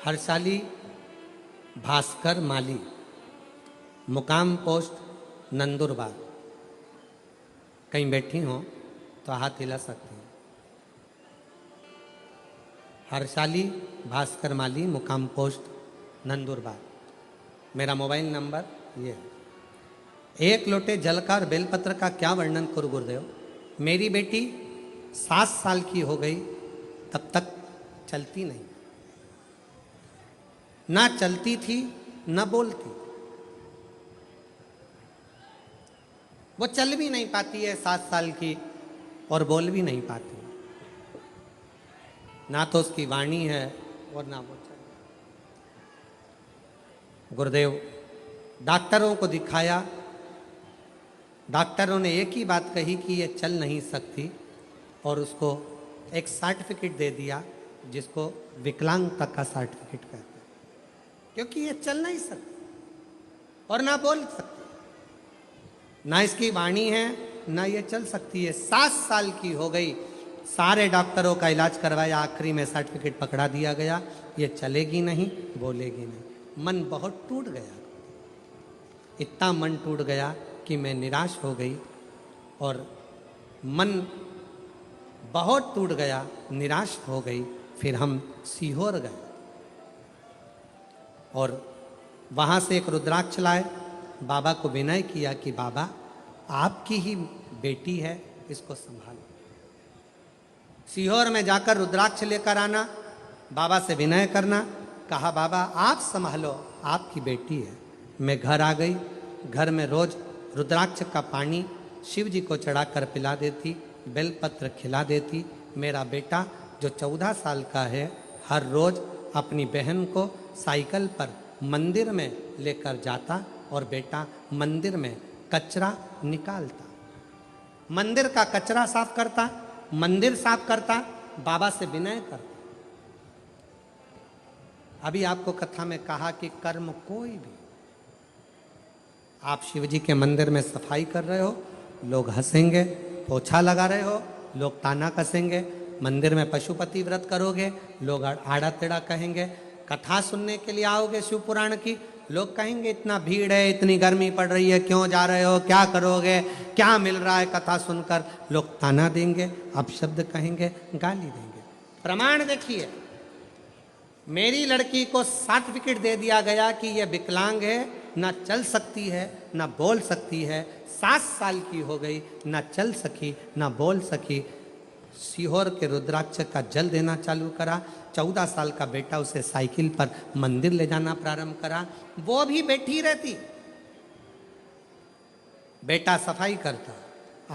हर्षाली भास्कर माली, मुकाम पोस्ट नंदुरबार। कहीं बैठी हो तो हाथ हिला सकती हैं। हर्षाली भास्कर माली, मुकाम पोस्ट नंदुरबार। मेरा मोबाइल नंबर ये है। एक लोटे जल का और बेलपत्र का क्या वर्णन करूं गुरुदेव। मेरी बेटी 7 साल की हो गई, तब तक चलती नहीं, ना चलती थी ना बोलती। वो चल भी नहीं पाती है 7 साल की, और बोल भी नहीं पाती। ना तो उसकी वाणी है और ना वो चल। गुरुदेव डॉक्टरों को दिखाया, डॉक्टरों ने एक ही बात कही कि ये चल नहीं सकती, और उसको एक सर्टिफिकेट दे दिया जिसको विकलांगता का सर्टिफिकेट कहते हैं, क्योंकि ये चल नहीं सकती और ना बोल सकती, ना इसकी वाणी है ना ये चल सकती है। 7 साल की हो गई, सारे डॉक्टरों का इलाज करवाया, आखिरी में सर्टिफिकेट पकड़ा दिया गया, ये चलेगी नहीं, बोलेगी नहीं। मन बहुत टूट गया, इतना मन टूट गया कि मैं निराश हो गई, और मन बहुत टूट गया, निराश हो गई। फिर हम सीहोर गए और वहाँ से एक रुद्राक्ष लाए, बाबा को विनय किया कि बाबा आपकी ही बेटी है, इसको संभालो। सीहोर में जाकर रुद्राक्ष लेकर आना, बाबा से विनय करना, कहा बाबा आप संभालो, आपकी बेटी है। मैं घर आ गई, घर में रोज रुद्राक्ष का पानी शिव जी को चढ़ाकर पिला देती, बेलपत्र खिला देती। मेरा बेटा जो 14 साल का है, हर रोज अपनी बहन को साइकिल पर मंदिर में लेकर जाता और बेटा मंदिर में कचरा निकालता, मंदिर का कचरा साफ करता, मंदिर साफ करता, बाबा से विनय करता। अभी आपको कथा में कहा कि कर्म कोई भी, आप शिव जी के मंदिर में सफाई कर रहे हो, लोग हंसेंगे, पोछा लगा रहे हो, लोग ताना कसेंगे, मंदिर में पशुपति व्रत करोगे, लोग आड़ा टेढ़ा कहेंगे, कथा सुनने के लिए आओगे शिव पुराण की, लोग कहेंगे इतना भीड़ है, इतनी गर्मी पड़ रही है, क्यों जा रहे हो, क्या करोगे, क्या मिल रहा है कथा सुनकर, लोग ताना देंगे, अपशब्द कहेंगे, गाली देंगे। प्रमाण देखिए, मेरी लड़की को सर्टिफिकेट दे दिया गया कि यह विकलांग है, ना चल सकती है, ना बोल सकती है, 7 साल की हो गई, ना चल सकी, ना बोल सकी। सीहोर के रुद्राक्ष का जल देना चालू करा। 14 साल का बेटा उसे साइकिल पर मंदिर ले जाना प्रारंभ करा, वो भी बैठी रहती, बेटा सफाई करता।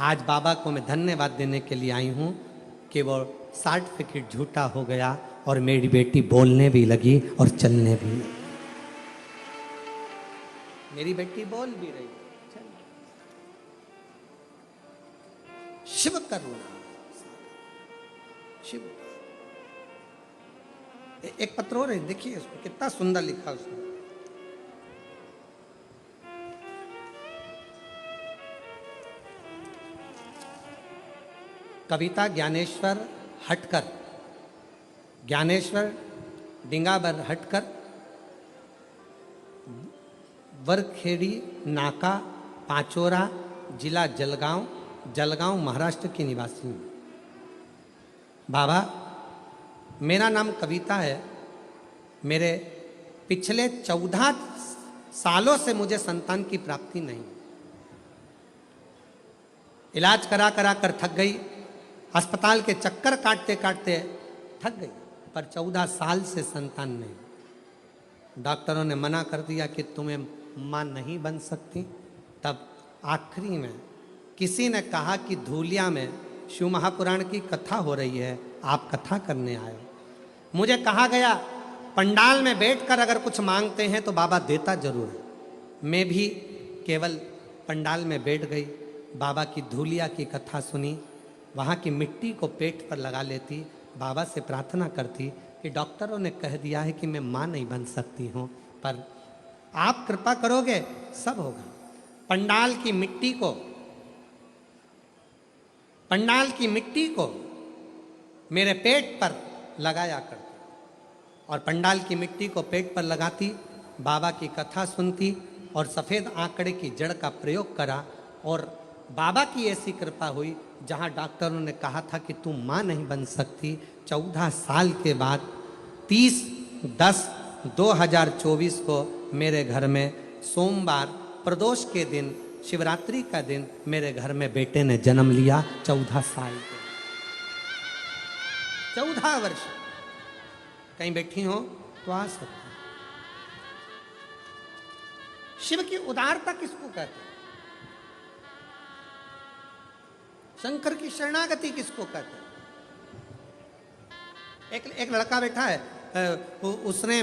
आज बाबा को मैं धन्यवाद देने के लिए आई हूं कि वो सर्टिफिकेट झूठा हो गया और मेरी बेटी बोलने भी लगी और चलने भी लगी। मेरी बेटी बोल भी रही है, शिव करुणा, शिव। एक पत्र और है, देखिए उसको कितना सुंदर लिखा उसने। कविता ज्ञानेश्वर हटकर, ज्ञानेश्वर डिंगाबर हटकर, वरखेड़ी नाका, पाचोरा, जिला जलगांव, जलगांव महाराष्ट्र की निवासी हूँ। बाबा, मेरा नाम कविता है, मेरे पिछले 14 सालों से मुझे संतान की प्राप्ति नहीं, इलाज करा करा कर थक गई, अस्पताल के चक्कर काटते काटते थक गई, पर 14 साल से संतान नहीं। डॉक्टरों ने मना कर दिया कि तुम्हें मां नहीं बन सकती। तब आखिरी में किसी ने कहा कि धूलिया में शिव महापुराण की कथा हो रही है, आप कथा करने आए हो। मुझे कहा गया पंडाल में बैठकर अगर कुछ मांगते हैं तो बाबा देता जरूर है। मैं भी केवल पंडाल में बैठ गई, बाबा की धूलिया की कथा सुनी, वहाँ की मिट्टी को पेट पर लगा लेती, बाबा से प्रार्थना करती कि डॉक्टरों ने कह दिया है कि मैं माँ नहीं बन सकती हूँ, पर आप कृपा करोगे सब होगा। पंडाल की मिट्टी को मेरे पेट पर लगाया करती और पंडाल की मिट्टी को पेट पर लगाती, बाबा की कथा सुनती और सफ़ेद आंकड़े की जड़ का प्रयोग करा। और बाबा की ऐसी कृपा हुई, जहाँ डॉक्टरों ने कहा था कि तुम माँ नहीं बन सकती, 14 साल के बाद 30/10/2024 को मेरे घर में सोमवार प्रदोष के दिन, शिवरात्रि का दिन मेरे घर में बेटे ने जन्म लिया। 14 साल के, 14 वर्ष। कहीं बैठी हो तो आ सकते। शिव की उदारता किसको कहते हैं? शंकर की शरणागति किसको कहते हैं? एक लड़का बैठा है, उसने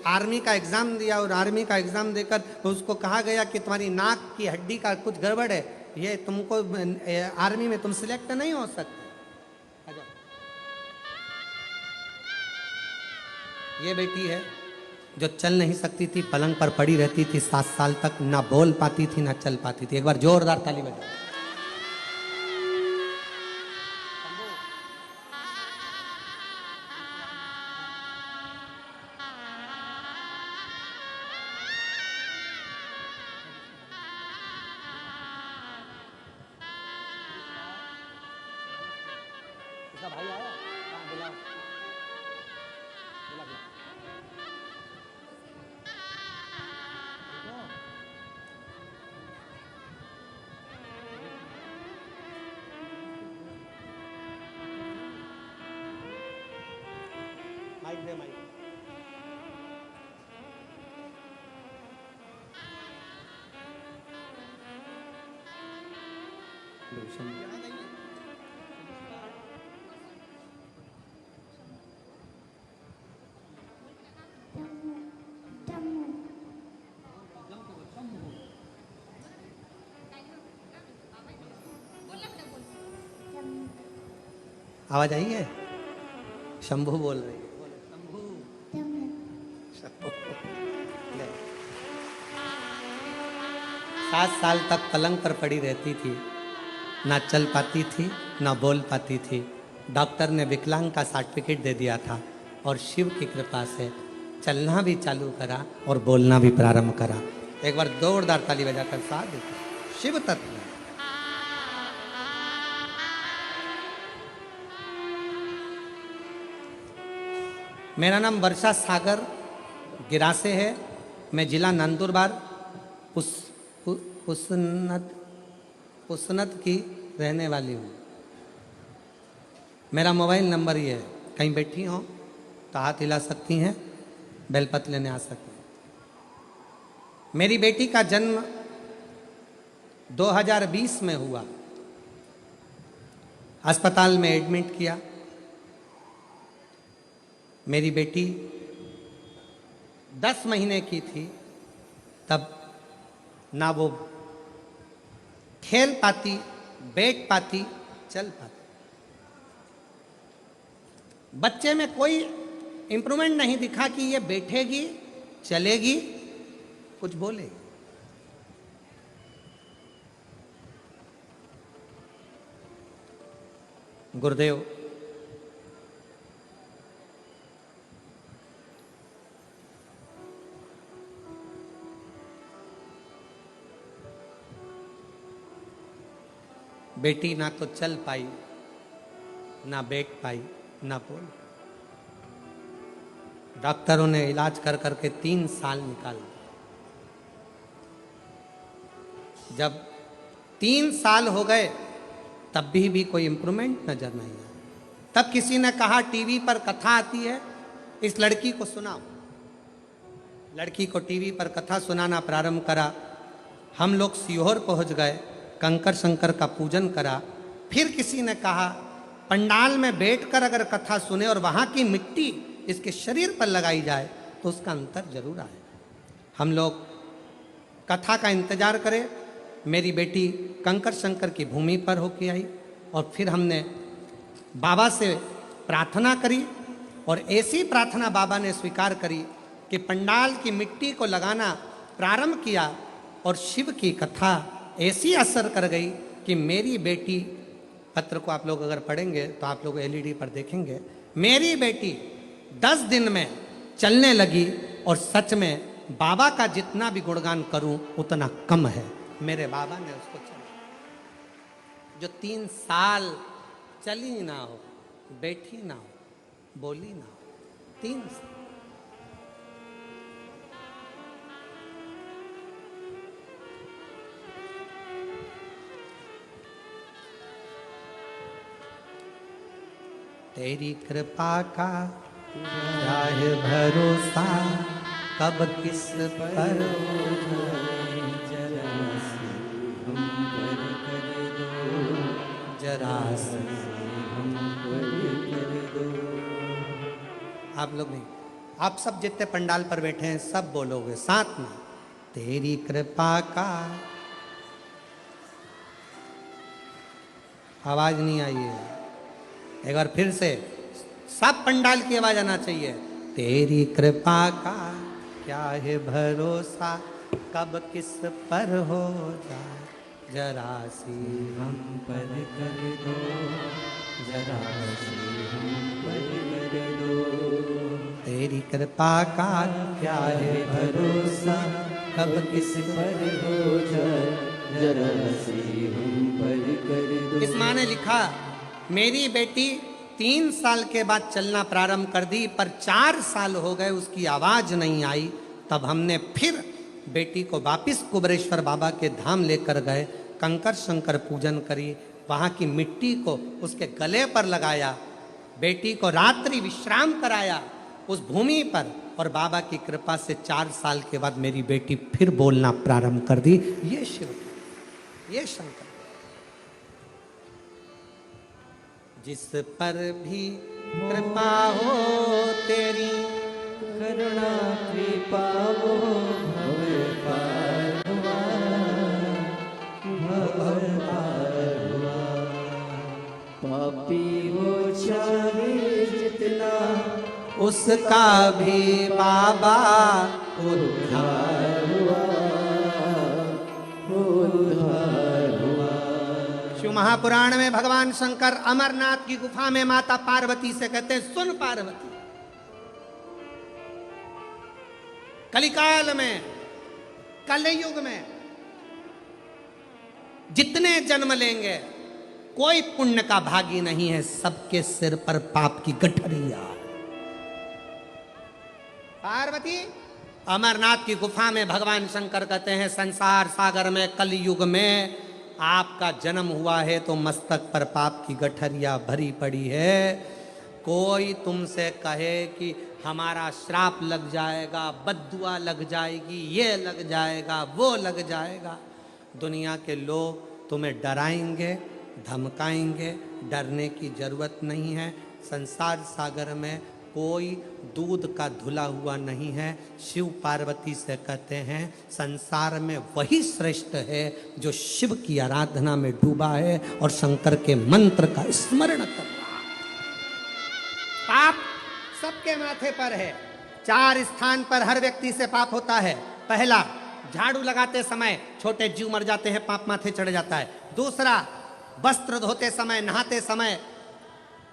आर्मी का एग्जाम दिया और आर्मी का एग्जाम देकर उसको कहा गया कि तुम्हारी नाक की हड्डी का कुछ गड़बड़ है, ये तुमको आर्मी में तुम सिलेक्ट नहीं हो सकते। ये बेटी है जो चल नहीं सकती थी, पलंग पर पड़ी रहती थी 7 साल तक, ना बोल पाती थी ना चल पाती थी। एक बार जोरदार ताली बजाओ। भाई आया, बुला माइक दे, माइक। आवाज आई है? शंभू बोल रही है। बोलो शंभू। शंभू। ले। 7 साल तक पलंग पर पड़ी रहती थी, ना चल पाती थी ना बोल पाती थी। डॉक्टर ने विकलांग का सर्टिफिकेट दे दिया था और शिव की कृपा से चलना भी चालू करा और बोलना भी प्रारंभ करा। एक बार जोरदार ताली बजाकर साथ देते। शिव तत्व। मेरा नाम वर्षा सागर गिरासे है। मैं जिला नंदुरबार पुसनत की रहने वाली हूँ। मेरा मोबाइल नंबर ये है, कहीं बैठी हो तो हाथ हिला सकती हैं, बेलपत्र लेने आ सकती हैं। मेरी बेटी का जन्म 2020 में हुआ। अस्पताल में एडमिट किया। मेरी बेटी 10 महीने की थी, तब ना वो खेल पाती, बैठ पाती, चल पाती। बच्चे में कोई इंप्रूवमेंट नहीं दिखा कि ये बैठेगी, चलेगी, कुछ बोलेगी। गुरुदेव बेटी ना तो चल पाई, ना बैठ पाई, ना बोल। डॉक्टरों ने इलाज कर करके 3 साल निकाल दिए। जब 3 साल हो गए तब भी कोई इंप्रूवमेंट नजर नहीं आया। तब किसी ने कहा टीवी पर कथा आती है, इस लड़की को सुनाओ। लड़की को टीवी पर कथा सुनाना प्रारंभ करा। हम लोग सीहोर पहुंच गए, कंकर शंकर का पूजन करा। फिर किसी ने कहा पंडाल में बैठकर अगर कथा सुने और वहां की मिट्टी इसके शरीर पर लगाई जाए तो उसका अंतर जरूर आए। हम लोग कथा का इंतजार करें। मेरी बेटी कंकर शंकर की भूमि पर होके आई और फिर हमने बाबा से प्रार्थना करी और ऐसी प्रार्थना बाबा ने स्वीकार करी कि पंडाल की मिट्टी को लगाना प्रारंभ किया और शिव की कथा ऐसी असर कर गई कि मेरी बेटी, पत्र को आप लोग अगर पढ़ेंगे तो आप लोग एलईडी पर देखेंगे, मेरी बेटी 10 दिन में चलने लगी। और सच में बाबा का जितना भी गुणगान करूं उतना कम है। मेरे बाबा ने उसको चला, जो 3 साल चली ना हो, बैठी ना हो, बोली ना हो, 3 साल। तेरी कृपा का क्या है भरोसा, कब किस पर हो जाए, जरा से हम पर कर दो, जरा से हम पर कर दो। आप लोग नहीं, आप सब जितने पंडाल पर बैठे हैं सब बोलोगे साथ में, तेरी कृपा का। आवाज नहीं आई है, एक बार फिर से सब पंडाल की आवाज आना चाहिए। तेरी कृपा का क्या है भरोसा, कब किस पर हो जाए, जरा सी हम पर कर दो, जरा सी हम पर कर दो। तेरी कृपा का क्या है भरोसा, कब किस पर हो जाए, जरा सी हम पर कर दो। इस माँ ने लिखा, मेरी बेटी 3 साल के बाद चलना प्रारंभ कर दी, पर 4 साल हो गए उसकी आवाज नहीं आई। तब हमने फिर बेटी को वापिस कुबरेश्वर बाबा के धाम लेकर गए, कंकर शंकर पूजन करी, वहाँ की मिट्टी को उसके गले पर लगाया, बेटी को रात्रि विश्राम कराया उस भूमि पर, और बाबा की कृपा से 4 साल के बाद मेरी बेटी फिर बोलना प्रारंभ कर दी। ये शिव, ये शंकर। जिस पर भी कृपा हो तेरी, करुणा कृपा वो भव पार हुआ, भव पार हुआ। पापी वो उसका भी बाबा उद्धार हुआ, उद्धार हुआ। शिव महापुराण में भगवान शंकर अमरनाथ की गुफा में माता पार्वती से कहते हैं, सुन पार्वती, कलिकाल में, कलयुग में जितने जन्म लेंगे कोई पुण्य का भागी नहीं है, सबके सिर पर पाप की गठरिया। पार्वती, अमरनाथ की गुफा में भगवान शंकर कहते हैं, संसार सागर में कलयुग में आपका जन्म हुआ है तो मस्तक पर पाप की गठरिया भरी पड़ी है। कोई तुमसे कहे कि हमारा श्राप लग जाएगा, बद्दुआ लग जाएगी, ये लग जाएगा, वो लग जाएगा, दुनिया के लोग तुम्हें डराएंगे, धमकाएंगे, डरने की जरूरत नहीं है। संसार सागर में कोई दूध का धुला हुआ नहीं है। शिव पार्वती से कहते हैं, संसार में वही श्रेष्ठ है जो शिव की आराधना में डूबा है और शंकर के मंत्र का स्मरण कर रहा है। पाप सबके माथे पर है। 4 स्थान पर हर व्यक्ति से पाप होता है। पहला, झाड़ू लगाते समय छोटे जीव मर जाते हैं, पाप माथे चढ़ जाता है। दूसरा, वस्त्र धोते समय, नहाते समय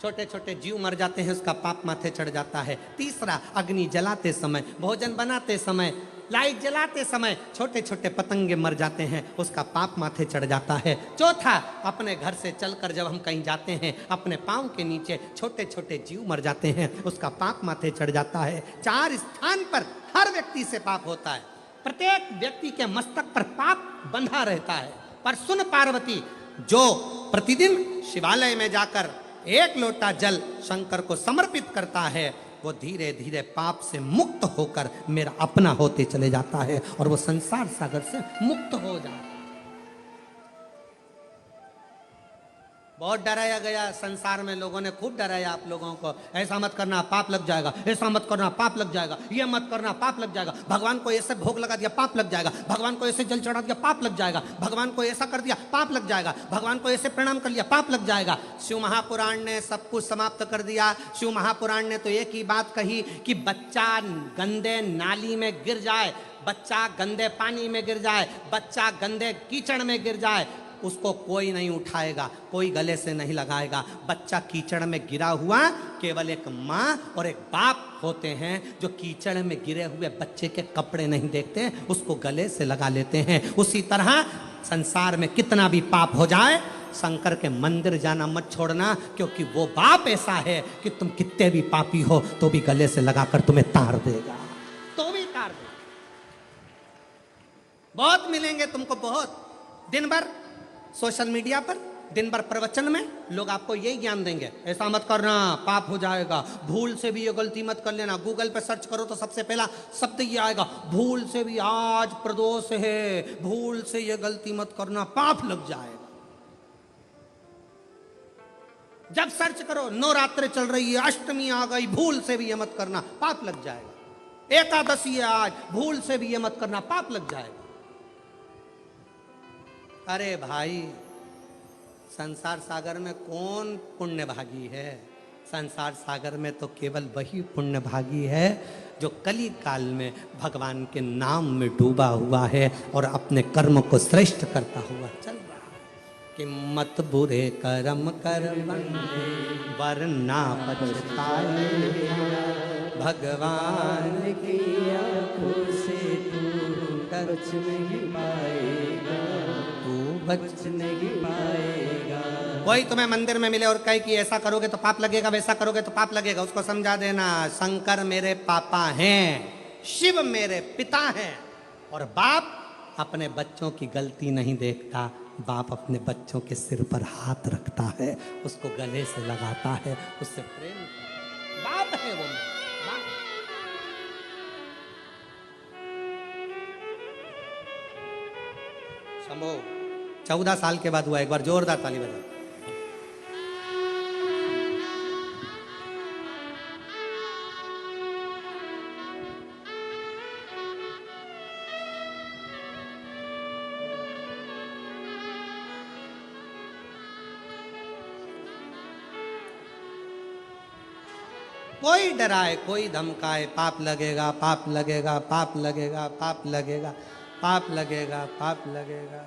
छोटे छोटे जीव मर जाते हैं, उसका पाप माथे चढ़ जाता है। तीसरा, अग्नि जलाते समय, भोजन बनाते समय, लाइट जलाते समय छोटे छोटे पतंगे मर जाते हैं, उसका पाप माथे चढ़ जाता है। चौथा, अपने घर से चलकर जब हम कहीं जाते हैं, अपने पाँव के नीचे छोटे छोटे जीव मर जाते हैं, उसका पाप माथे चढ़ जाता है। 4 स्थान पर हर व्यक्ति से पाप होता है। प्रत्येक व्यक्ति के मस्तक पर पाप बंधा रहता है। पर सुन पार्वती, जो प्रतिदिन शिवालय में जाकर 1 लोटा जल शंकर को समर्पित करता है, वो धीरे धीरे पाप से मुक्त होकर मेरा अपना होते चले जाता है और वो संसार सागर से मुक्त हो जाता है। बहुत डराया गया संसार में, लोगों ने खूब डराया आप लोगों को, ऐसा मत करना पाप लग जाएगा, ऐसा मत करना पाप लग जाएगा, ये मत करना पाप लग जाएगा, भगवान को ऐसे भोग लगा दिया पाप लग जाएगा, भगवान को ऐसे जल चढ़ा दिया पाप लग जाएगा, भगवान को ऐसा कर दिया पाप लग जाएगा, भगवान को ऐसे प्रणाम कर लिया पाप लग जाएगा। शिव महापुराण ने सब कुछ समाप्त कर दिया। शिव महापुराण ने तो एक ही बात कही कि बच्चा गंदे नाली में गिर जाए, बच्चा गंदे पानी में गिर जाए, बच्चा गंदे कीचड़ में गिर जाए, उसको कोई नहीं उठाएगा, कोई गले से नहीं लगाएगा। बच्चा कीचड़ में गिरा हुआ केवल एक माँ और एक बाप होते हैं जो कीचड़ में गिरे हुए बच्चे के कपड़े नहीं देखते, उसको गले से लगा लेते हैं। उसी तरह संसार में कितना भी पाप हो जाए, शंकर के मंदिर जाना मत छोड़ना, क्योंकि वो बाप ऐसा है कि तुम कितने भी पापी हो तो भी गले से लगाकर तुम्हें तार देगा, तो भी तार देगा। बहुत मिलेंगे तुमको, बहुत। दिन भर सोशल मीडिया पर, दिन भर प्रवचन में लोग आपको यही ज्ञान देंगे, ऐसा मत करना पाप हो जाएगा, भूल से भी ये गलती मत कर लेना। गूगल पे सर्च करो तो सबसे पहला शब्द ये आएगा, भूल से भी आज प्रदोष है, भूल से ये गलती मत करना पाप लग जाएगा। जब सर्च करो, नवरात्र चल रही है, अष्टमी आ गई, भूल से भी ये मत करना पाप लग जाएगा, एकादशी है आज, भूल से भी ये मत करना पाप लग जाएगा। अरे भाई, संसार सागर में कौन पुण्य भागी है? संसार सागर में तो केवल वही पुण्य भागी है जो कली काल में भगवान के नाम में डूबा हुआ है और अपने कर्म को श्रेष्ठ करता हुआ चल रहा है। कि मत बुरे कर्म कर बंदे वरना पछताए, भगवान की आंखों से तू बच नहीं पाएगा, बच नहीं पाएगा। कोई तुम्हें मंदिर में मिले और कहे कि ऐसा करोगे तो पाप लगेगा, वैसा करोगे तो पाप लगेगा, उसको समझा देना, शंकर मेरे पापा हैं, शिव मेरे पिता हैं, और बाप अपने बच्चों की गलती नहीं देखता, बाप अपने बच्चों के सिर पर हाथ रखता है, उसको गले से लगाता है, उससे प्रेम करता है। बाप है वो, बाप। शंभो 14 साल के बाद हुआ, एक बार जोरदार ताली बजाओ। कोई डराए, कोई धमकाए, पाप लगेगा, पाप लगेगा, पाप लगेगा, पाप लगेगा, पाप लगेगा, पाप लगेगा।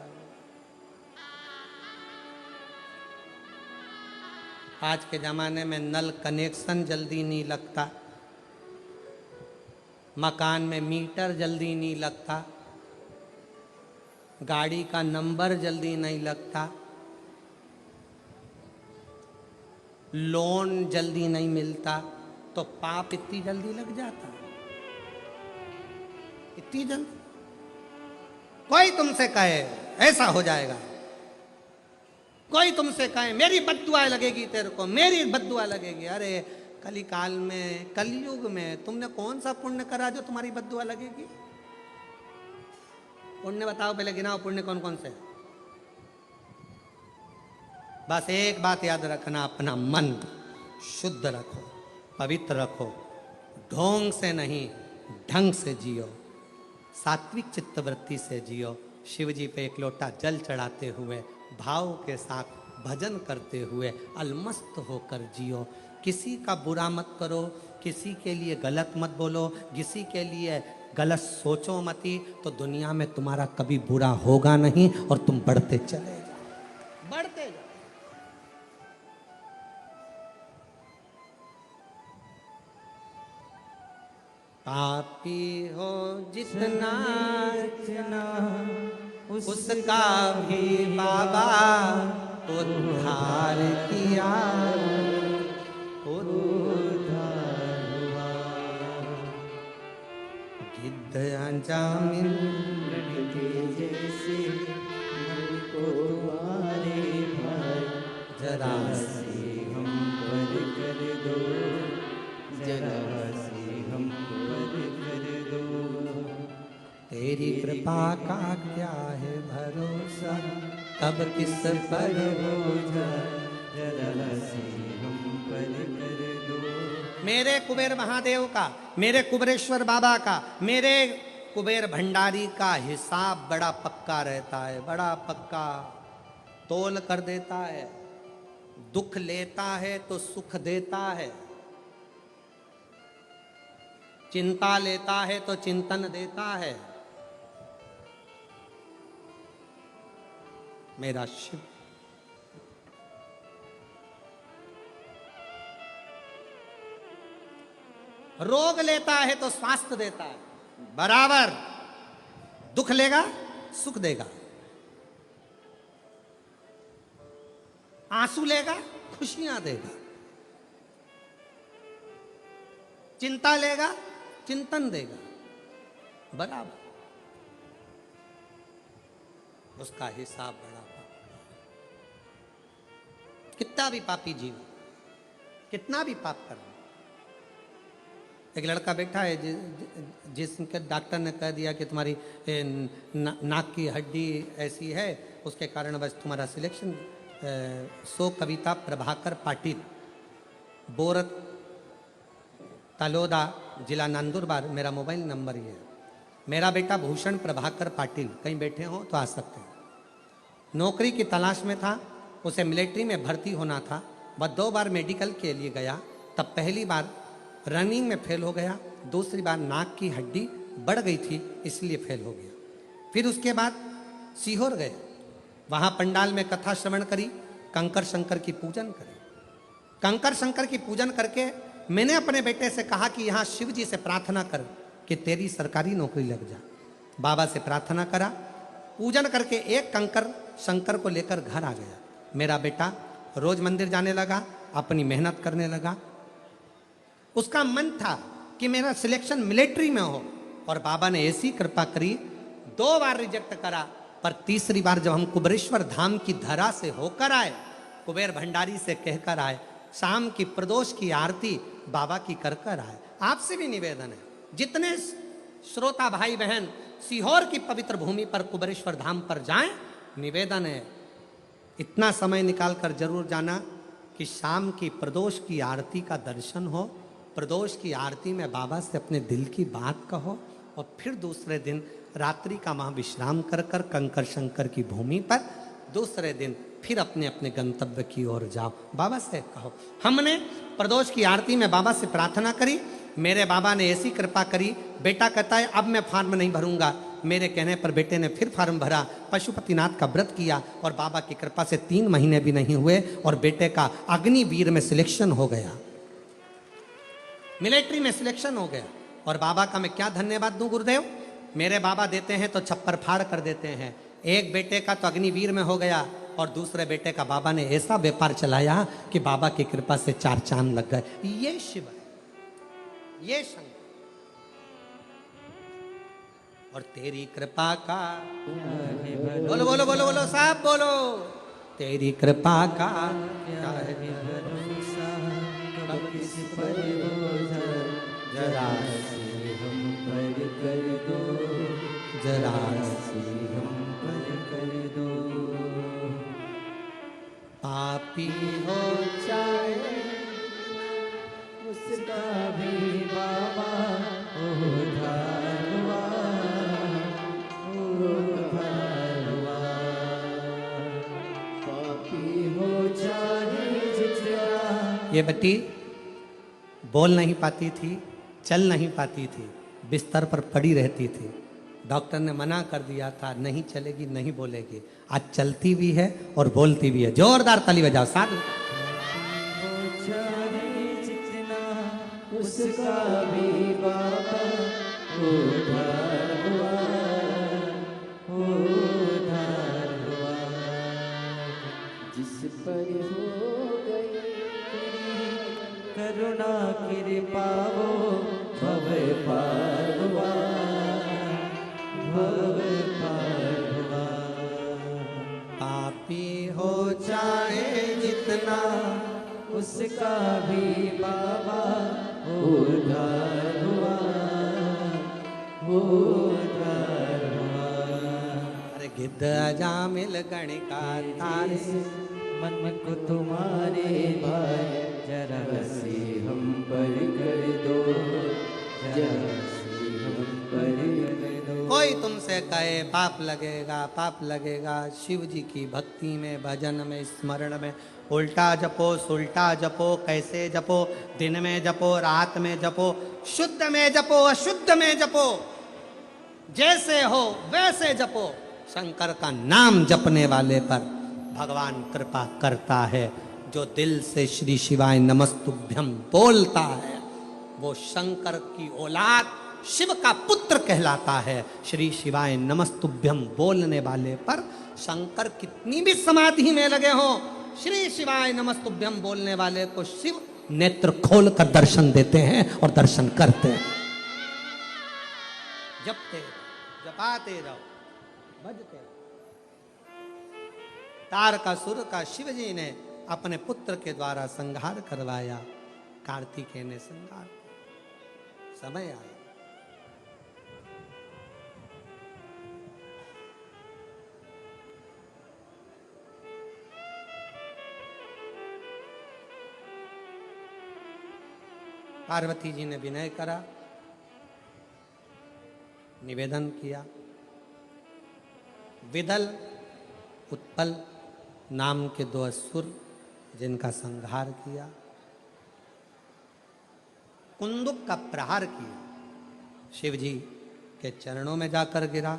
आज के जमाने में नल कनेक्शन जल्दी नहीं लगता, मकान में मीटर जल्दी नहीं लगता, गाड़ी का नंबर जल्दी नहीं लगता, लोन जल्दी नहीं मिलता, तो पाप इतनी जल्दी लग जाता, इतनी जल्दी। कोई तुमसे कहे ऐसा हो जाएगा, कोई तुमसे कहे मेरी बद्दुआ लगेगी तेरे को, मेरी बद्दुआ लगेगी, अरे कली काल में, कलयुग में तुमने कौन सा पुण्य करा जो तुम्हारी बद्दुआ लगेगी? पुण्य बताओ, पहले गिनाओ पुण्य कौन कौन से। बस एक बात याद रखना, अपना मन शुद्ध रखो, पवित्र रखो, ढोंग से नहीं ढंग से जियो, सात्विक चित्तवृत्ति से जियो, शिव जी पे एक लोटा जल चढ़ाते हुए भाव के साथ भजन करते हुए अलमस्त होकर जियो। किसी का बुरा मत करो, किसी के लिए गलत मत बोलो, किसी के लिए गलत सोचो मती, तो दुनिया में तुम्हारा कभी बुरा होगा नहीं और तुम बढ़ते चले जाओ, बढ़ते जाओ। पापी हो जितना उसका भी बाबा उद्धार किया, उद्धार हुआ। गिद्ध अंजामिन जैसे मन को मारे भाई, जरा से हम पर कर दो, जरा से हम पर कर दो। तेरी कृपा का क्या है भरोसा, तब किस पर बोझा, जरा से हम पर कर दो। मेरे कुबेर महादेव का, मेरे कुबेरेश्वर बाबा का, मेरे कुबेर भंडारी का हिसाब बड़ा पक्का रहता है, बड़ा पक्का, तोल कर देता है। दुख लेता है तो सुख देता है, चिंता लेता है तो चिंतन देता है। मेरा शिव रोग लेता है तो स्वास्थ्य देता है, बराबर दुख लेगा सुख देगा, आंसू लेगा खुशियां देगा, चिंता लेगा चिंतन देगा, बराबर उसका हिसाब बड़ा। कितना भी पापी जीव, कितना भी पाप कर, एक लड़का बैठा है जिसके डॉक्टर ने कह दिया कि तुम्हारी नाक की हड्डी ऐसी है, उसके कारण बस तुम्हारा सिलेक्शन। सो कविता प्रभाकर पाटिल, बोरत तलोदा, जिला नंदुरबार, मेरा मोबाइल नंबर ये है। मेरा बेटा भूषण प्रभाकर पाटिल, कहीं बैठे हो तो आ सकते हैं, नौकरी की तलाश में था, उसे मिलिट्री में भर्ती होना था, वह 2 बार मेडिकल के लिए गया, तब पहली बार रनिंग में फेल हो गया, दूसरी बार नाक की हड्डी बढ़ गई थी इसलिए फेल हो गया। फिर उसके बाद सीहोर गए, वहाँ पंडाल में कथा श्रवण करी, कंकर शंकर की पूजन करी। कंकर शंकर की पूजन करके मैंने अपने बेटे से कहा कि यहाँ शिव जी से प्रार्थना कर कि तेरी सरकारी नौकरी लग जा। बाबा से प्रार्थना करा, पूजन करके एक कंकर शंकर को लेकर घर आ गया। मेरा बेटा रोज मंदिर जाने लगा, अपनी मेहनत करने लगा। उसका मन था कि मेरा सिलेक्शन मिलिट्री में हो, और बाबा ने ऐसी कृपा करी, 2 बार रिजेक्ट करा, पर तीसरी बार जब हम कुबेरेश्वर धाम की धरा से होकर आए, कुबेर भंडारी से कहकर आए, शाम की प्रदोष की आरती बाबा की कर कर आए। आपसे भी निवेदन है, जितने श्रोता भाई बहन सीहोर की पवित्र भूमि पर कुबेरेश्वर धाम पर जाएं, निवेदन है इतना समय निकाल कर जरूर जाना कि शाम की प्रदोष की आरती का दर्शन हो, प्रदोष की आरती में बाबा से अपने दिल की बात कहो, और फिर दूसरे दिन रात्रि का वहाँ विश्राम कर कर कंकर शंकर की भूमि पर दूसरे दिन फिर अपने अपने गंतव्य की ओर जाओ। बाबा से कहो। हमने प्रदोष की आरती में बाबा से प्रार्थना करी, मेरे बाबा ने ऐसी कृपा करी, बेटा कहता है अब मैं फार्म नहीं भरूंगा। मेरे कहने पर बेटे ने फिर फार्म भरा, पशुपतिनाथ का व्रत किया और बाबा की कृपा से 3 महीने भी नहीं हुए और बेटे का अग्निवीर में सिलेक्शन हो गया, मिलिट्री में सिलेक्शन हो गया। और बाबा का मैं क्या धन्यवाद दूं गुरुदेव, मेरे बाबा देते हैं तो छप्पर फाड़ कर देते हैं। एक बेटे का तो अग्निवीर में हो गया और दूसरे बेटे का बाबा ने ऐसा व्यापार चलाया कि बाबा की कृपा से 4 चांद लग गए। ये शिव है, ये शंकर। और तेरी कृपा का बोलो बोलो बोलो बोलो साहब बोलो, तेरी कृपा का क्या है भरोसा, कब किस पर बोझ जरा से हम पर कर दो, जरा से हम पर कर दो। पापी हो चाहे उसका भी बाबा उधारवा, उधारवा। पापी हो चाहे जितना। ये बेटी बोल नहीं पाती थी, चल नहीं पाती थी, बिस्तर पर पड़ी रहती थी। डॉक्टर ने मना कर दिया था नहीं चलेगी नहीं बोलेगी, आज चलती भी है और बोलती भी है। जोरदार ताली बजाओ साथ। उसका भी बाबा उधार हुआ, उधार हुआ। जिस पर हो गई करुणा कृपा वो भव पार हुआ, भव पार हुआ। पापी हो चाहे जितना उसका भी बाबा उधार हुआ, उधार हुआ। अरे गिद्ध अजामिल गणिका तारे मन को तुम्हारे भाई, जरा सी हम पर कर दो, जरा सी हम पर कर दो। कोई तुमसे कहे पाप लगेगा पाप लगेगा, शिव जी की भक्ति में भजन में स्मरण में उल्टा जपो सुल्टा जपो, कैसे जपो, दिन में जपो रात में जपो, शुद्ध में जपो अशुद्ध में जपो, जैसे हो वैसे जपो। शंकर का नाम जपने वाले पर भगवान कृपा करता है। जो दिल से श्री शिवाय नमस्तुभ्यम बोलता है वो शंकर की औलाद शिव का पुत्र कहलाता है। श्री शिवाय नमस्तुभ्यम बोलने वाले पर शंकर कितनी भी समाधि में लगे हो, श्री शिवाय नमस्तुभ्यम बोलने वाले को शिव नेत्र खोल कर दर्शन देते हैं और दर्शन करते हैं। जपते जपाते रहो, भजते रहो। तारकासुर का शिव जी ने अपने पुत्र के द्वारा संहार करवाया, कार्तिकेय ने संहार किया। समय आया पार्वती जी ने विनय करा, निवेदन किया। विदल उत्पल नाम के 2 असुर जिनका संहार किया, कुंदुक का प्रहार किया, शिव जी के चरणों में जाकर गिरा।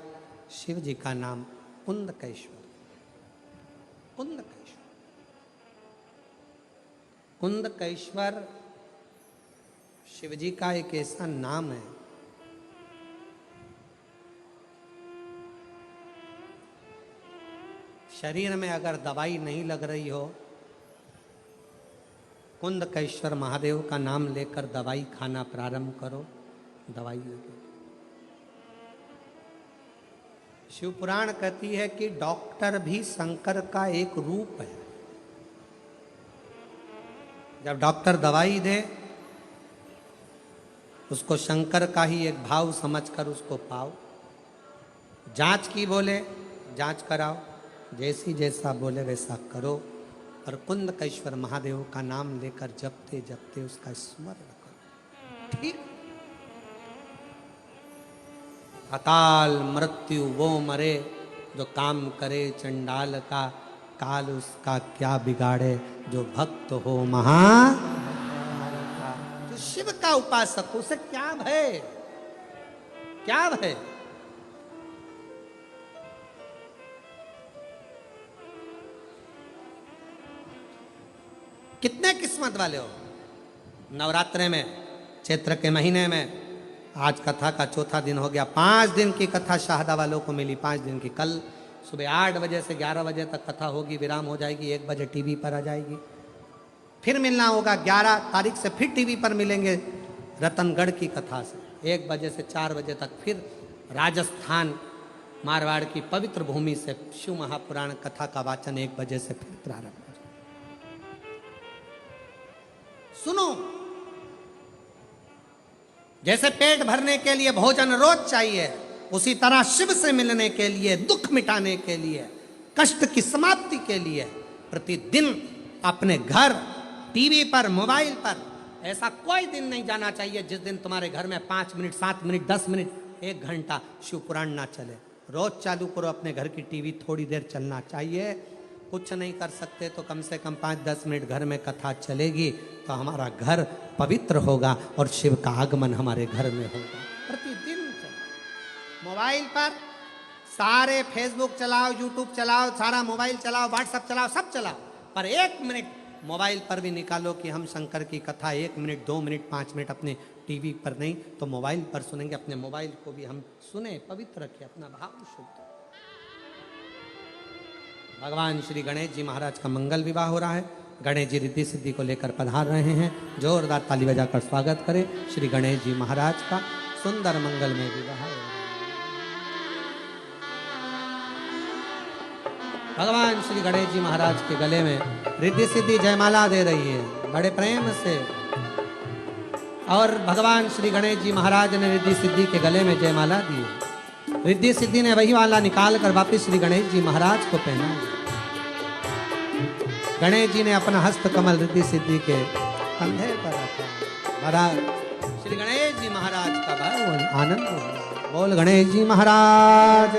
शिव जी का नाम कुंदकेश्वर, कुंदकेश्वर। कुंदकेश्वर शिव जी का एक ऐसा नाम है शरीर में अगर दवाई नहीं लग रही हो, कुंदकेश्वर महादेव का नाम लेकर दवाई खाना प्रारंभ करो, दवाई लगे। शिव पुराण कहती है कि डॉक्टर भी शंकर का एक रूप है। जब डॉक्टर दवाई दे उसको शंकर का ही एक भाव समझकर उसको पाओ। जांच की बोले जांच कराओ, जैसी जैसा बोले वैसा करो, और कुंदकेश्वर महादेव का नाम लेकर जपते जपते उसका स्मरण करो। ठीक, अकाल मृत्यु वो मरे जो काम करे चंडाल का, काल उसका क्या बिगाड़े जो भक्त हो महा। जो शिव का उपासक उसे क्या भय, क्या भय। कितने किस्मत वाले हो। नवरात्रे में, चैत्र के महीने में, आज कथा का चौथा दिन हो गया। 5 दिन की कथा शाहदा वालों को मिली, 5 दिन की। कल सुबह 8 बजे से 11 बजे तक कथा होगी, विराम हो जाएगी, 1 बजे टीवी पर आ जाएगी। फिर मिलना होगा 11 तारीख से, फिर टीवी पर मिलेंगे रतनगढ़ की कथा से 1 बजे से 4 बजे तक। फिर राजस्थान मारवाड़ की पवित्र भूमि से शिव महापुराण कथा का वाचन 1 बजे से फिर प्रारंभ हो जाए। सुनो, जैसे पेट भरने के लिए भोजन रोज चाहिए, उसी तरह शिव से मिलने के लिए, दुख मिटाने के लिए, कष्ट की समाप्ति के लिए प्रतिदिन अपने घर, टीवी पर, मोबाइल पर, ऐसा कोई दिन नहीं जाना चाहिए जिस दिन तुम्हारे घर में 5 मिनट, 7 मिनट, 10 मिनट, 1 घंटा शिव पुराण ना चले। रोज चालू करो अपने घर की टीवी, थोड़ी देर चलना चाहिए। कुछ नहीं कर सकते तो कम से कम 5-10 मिनट घर में कथा चलेगी तो हमारा घर पवित्र होगा और शिव का आगमन हमारे घर में होगा। प्रतिदिन चलो। मोबाइल पर सारे फेसबुक चलाओ, यूट्यूब चलाओ, सारा मोबाइल चलाओ, व्हाट्सएप चलाओ, सब चलाओ, पर 1 मिनट मोबाइल पर भी निकालो कि हम शंकर की कथा 1 मिनट, 2 मिनट, 5 मिनट अपने टीवी पर नहीं तो मोबाइल पर सुनेंगे। अपने मोबाइल को भी हम सुने, पवित्र रखें, अपना भाव शुद्ध। भगवान श्री गणेश जी महाराज का मंगल विवाह हो रहा है। गणेश जी रिद्धि सिद्धि को लेकर पधार रहे हैं। जोरदार ताली बजाकर स्वागत करें श्री गणेश जी महाराज का। सुंदर मंगलमय विवाह हो रहा है। भगवान श्री गणेश जी महाराज के गले में रिद्धि सिद्धि जयमाला दे रही है बड़े प्रेम से। और भगवान श्री गणेश जी महाराज ने रिद्धि सिद्धि के गले में जयमाला दी। रिद्धि सिद्धि ने वही वाला निकाल कर वापिस श्री गणेश जी महाराज को पहना। गणेश जी ने अपना हस्त कमल रिद्धि सिद्धि के कंधे पर रखा। महाराज श्री गणेश जी महाराज का भाव आनंद हो। बोल गणेश जी महाराज।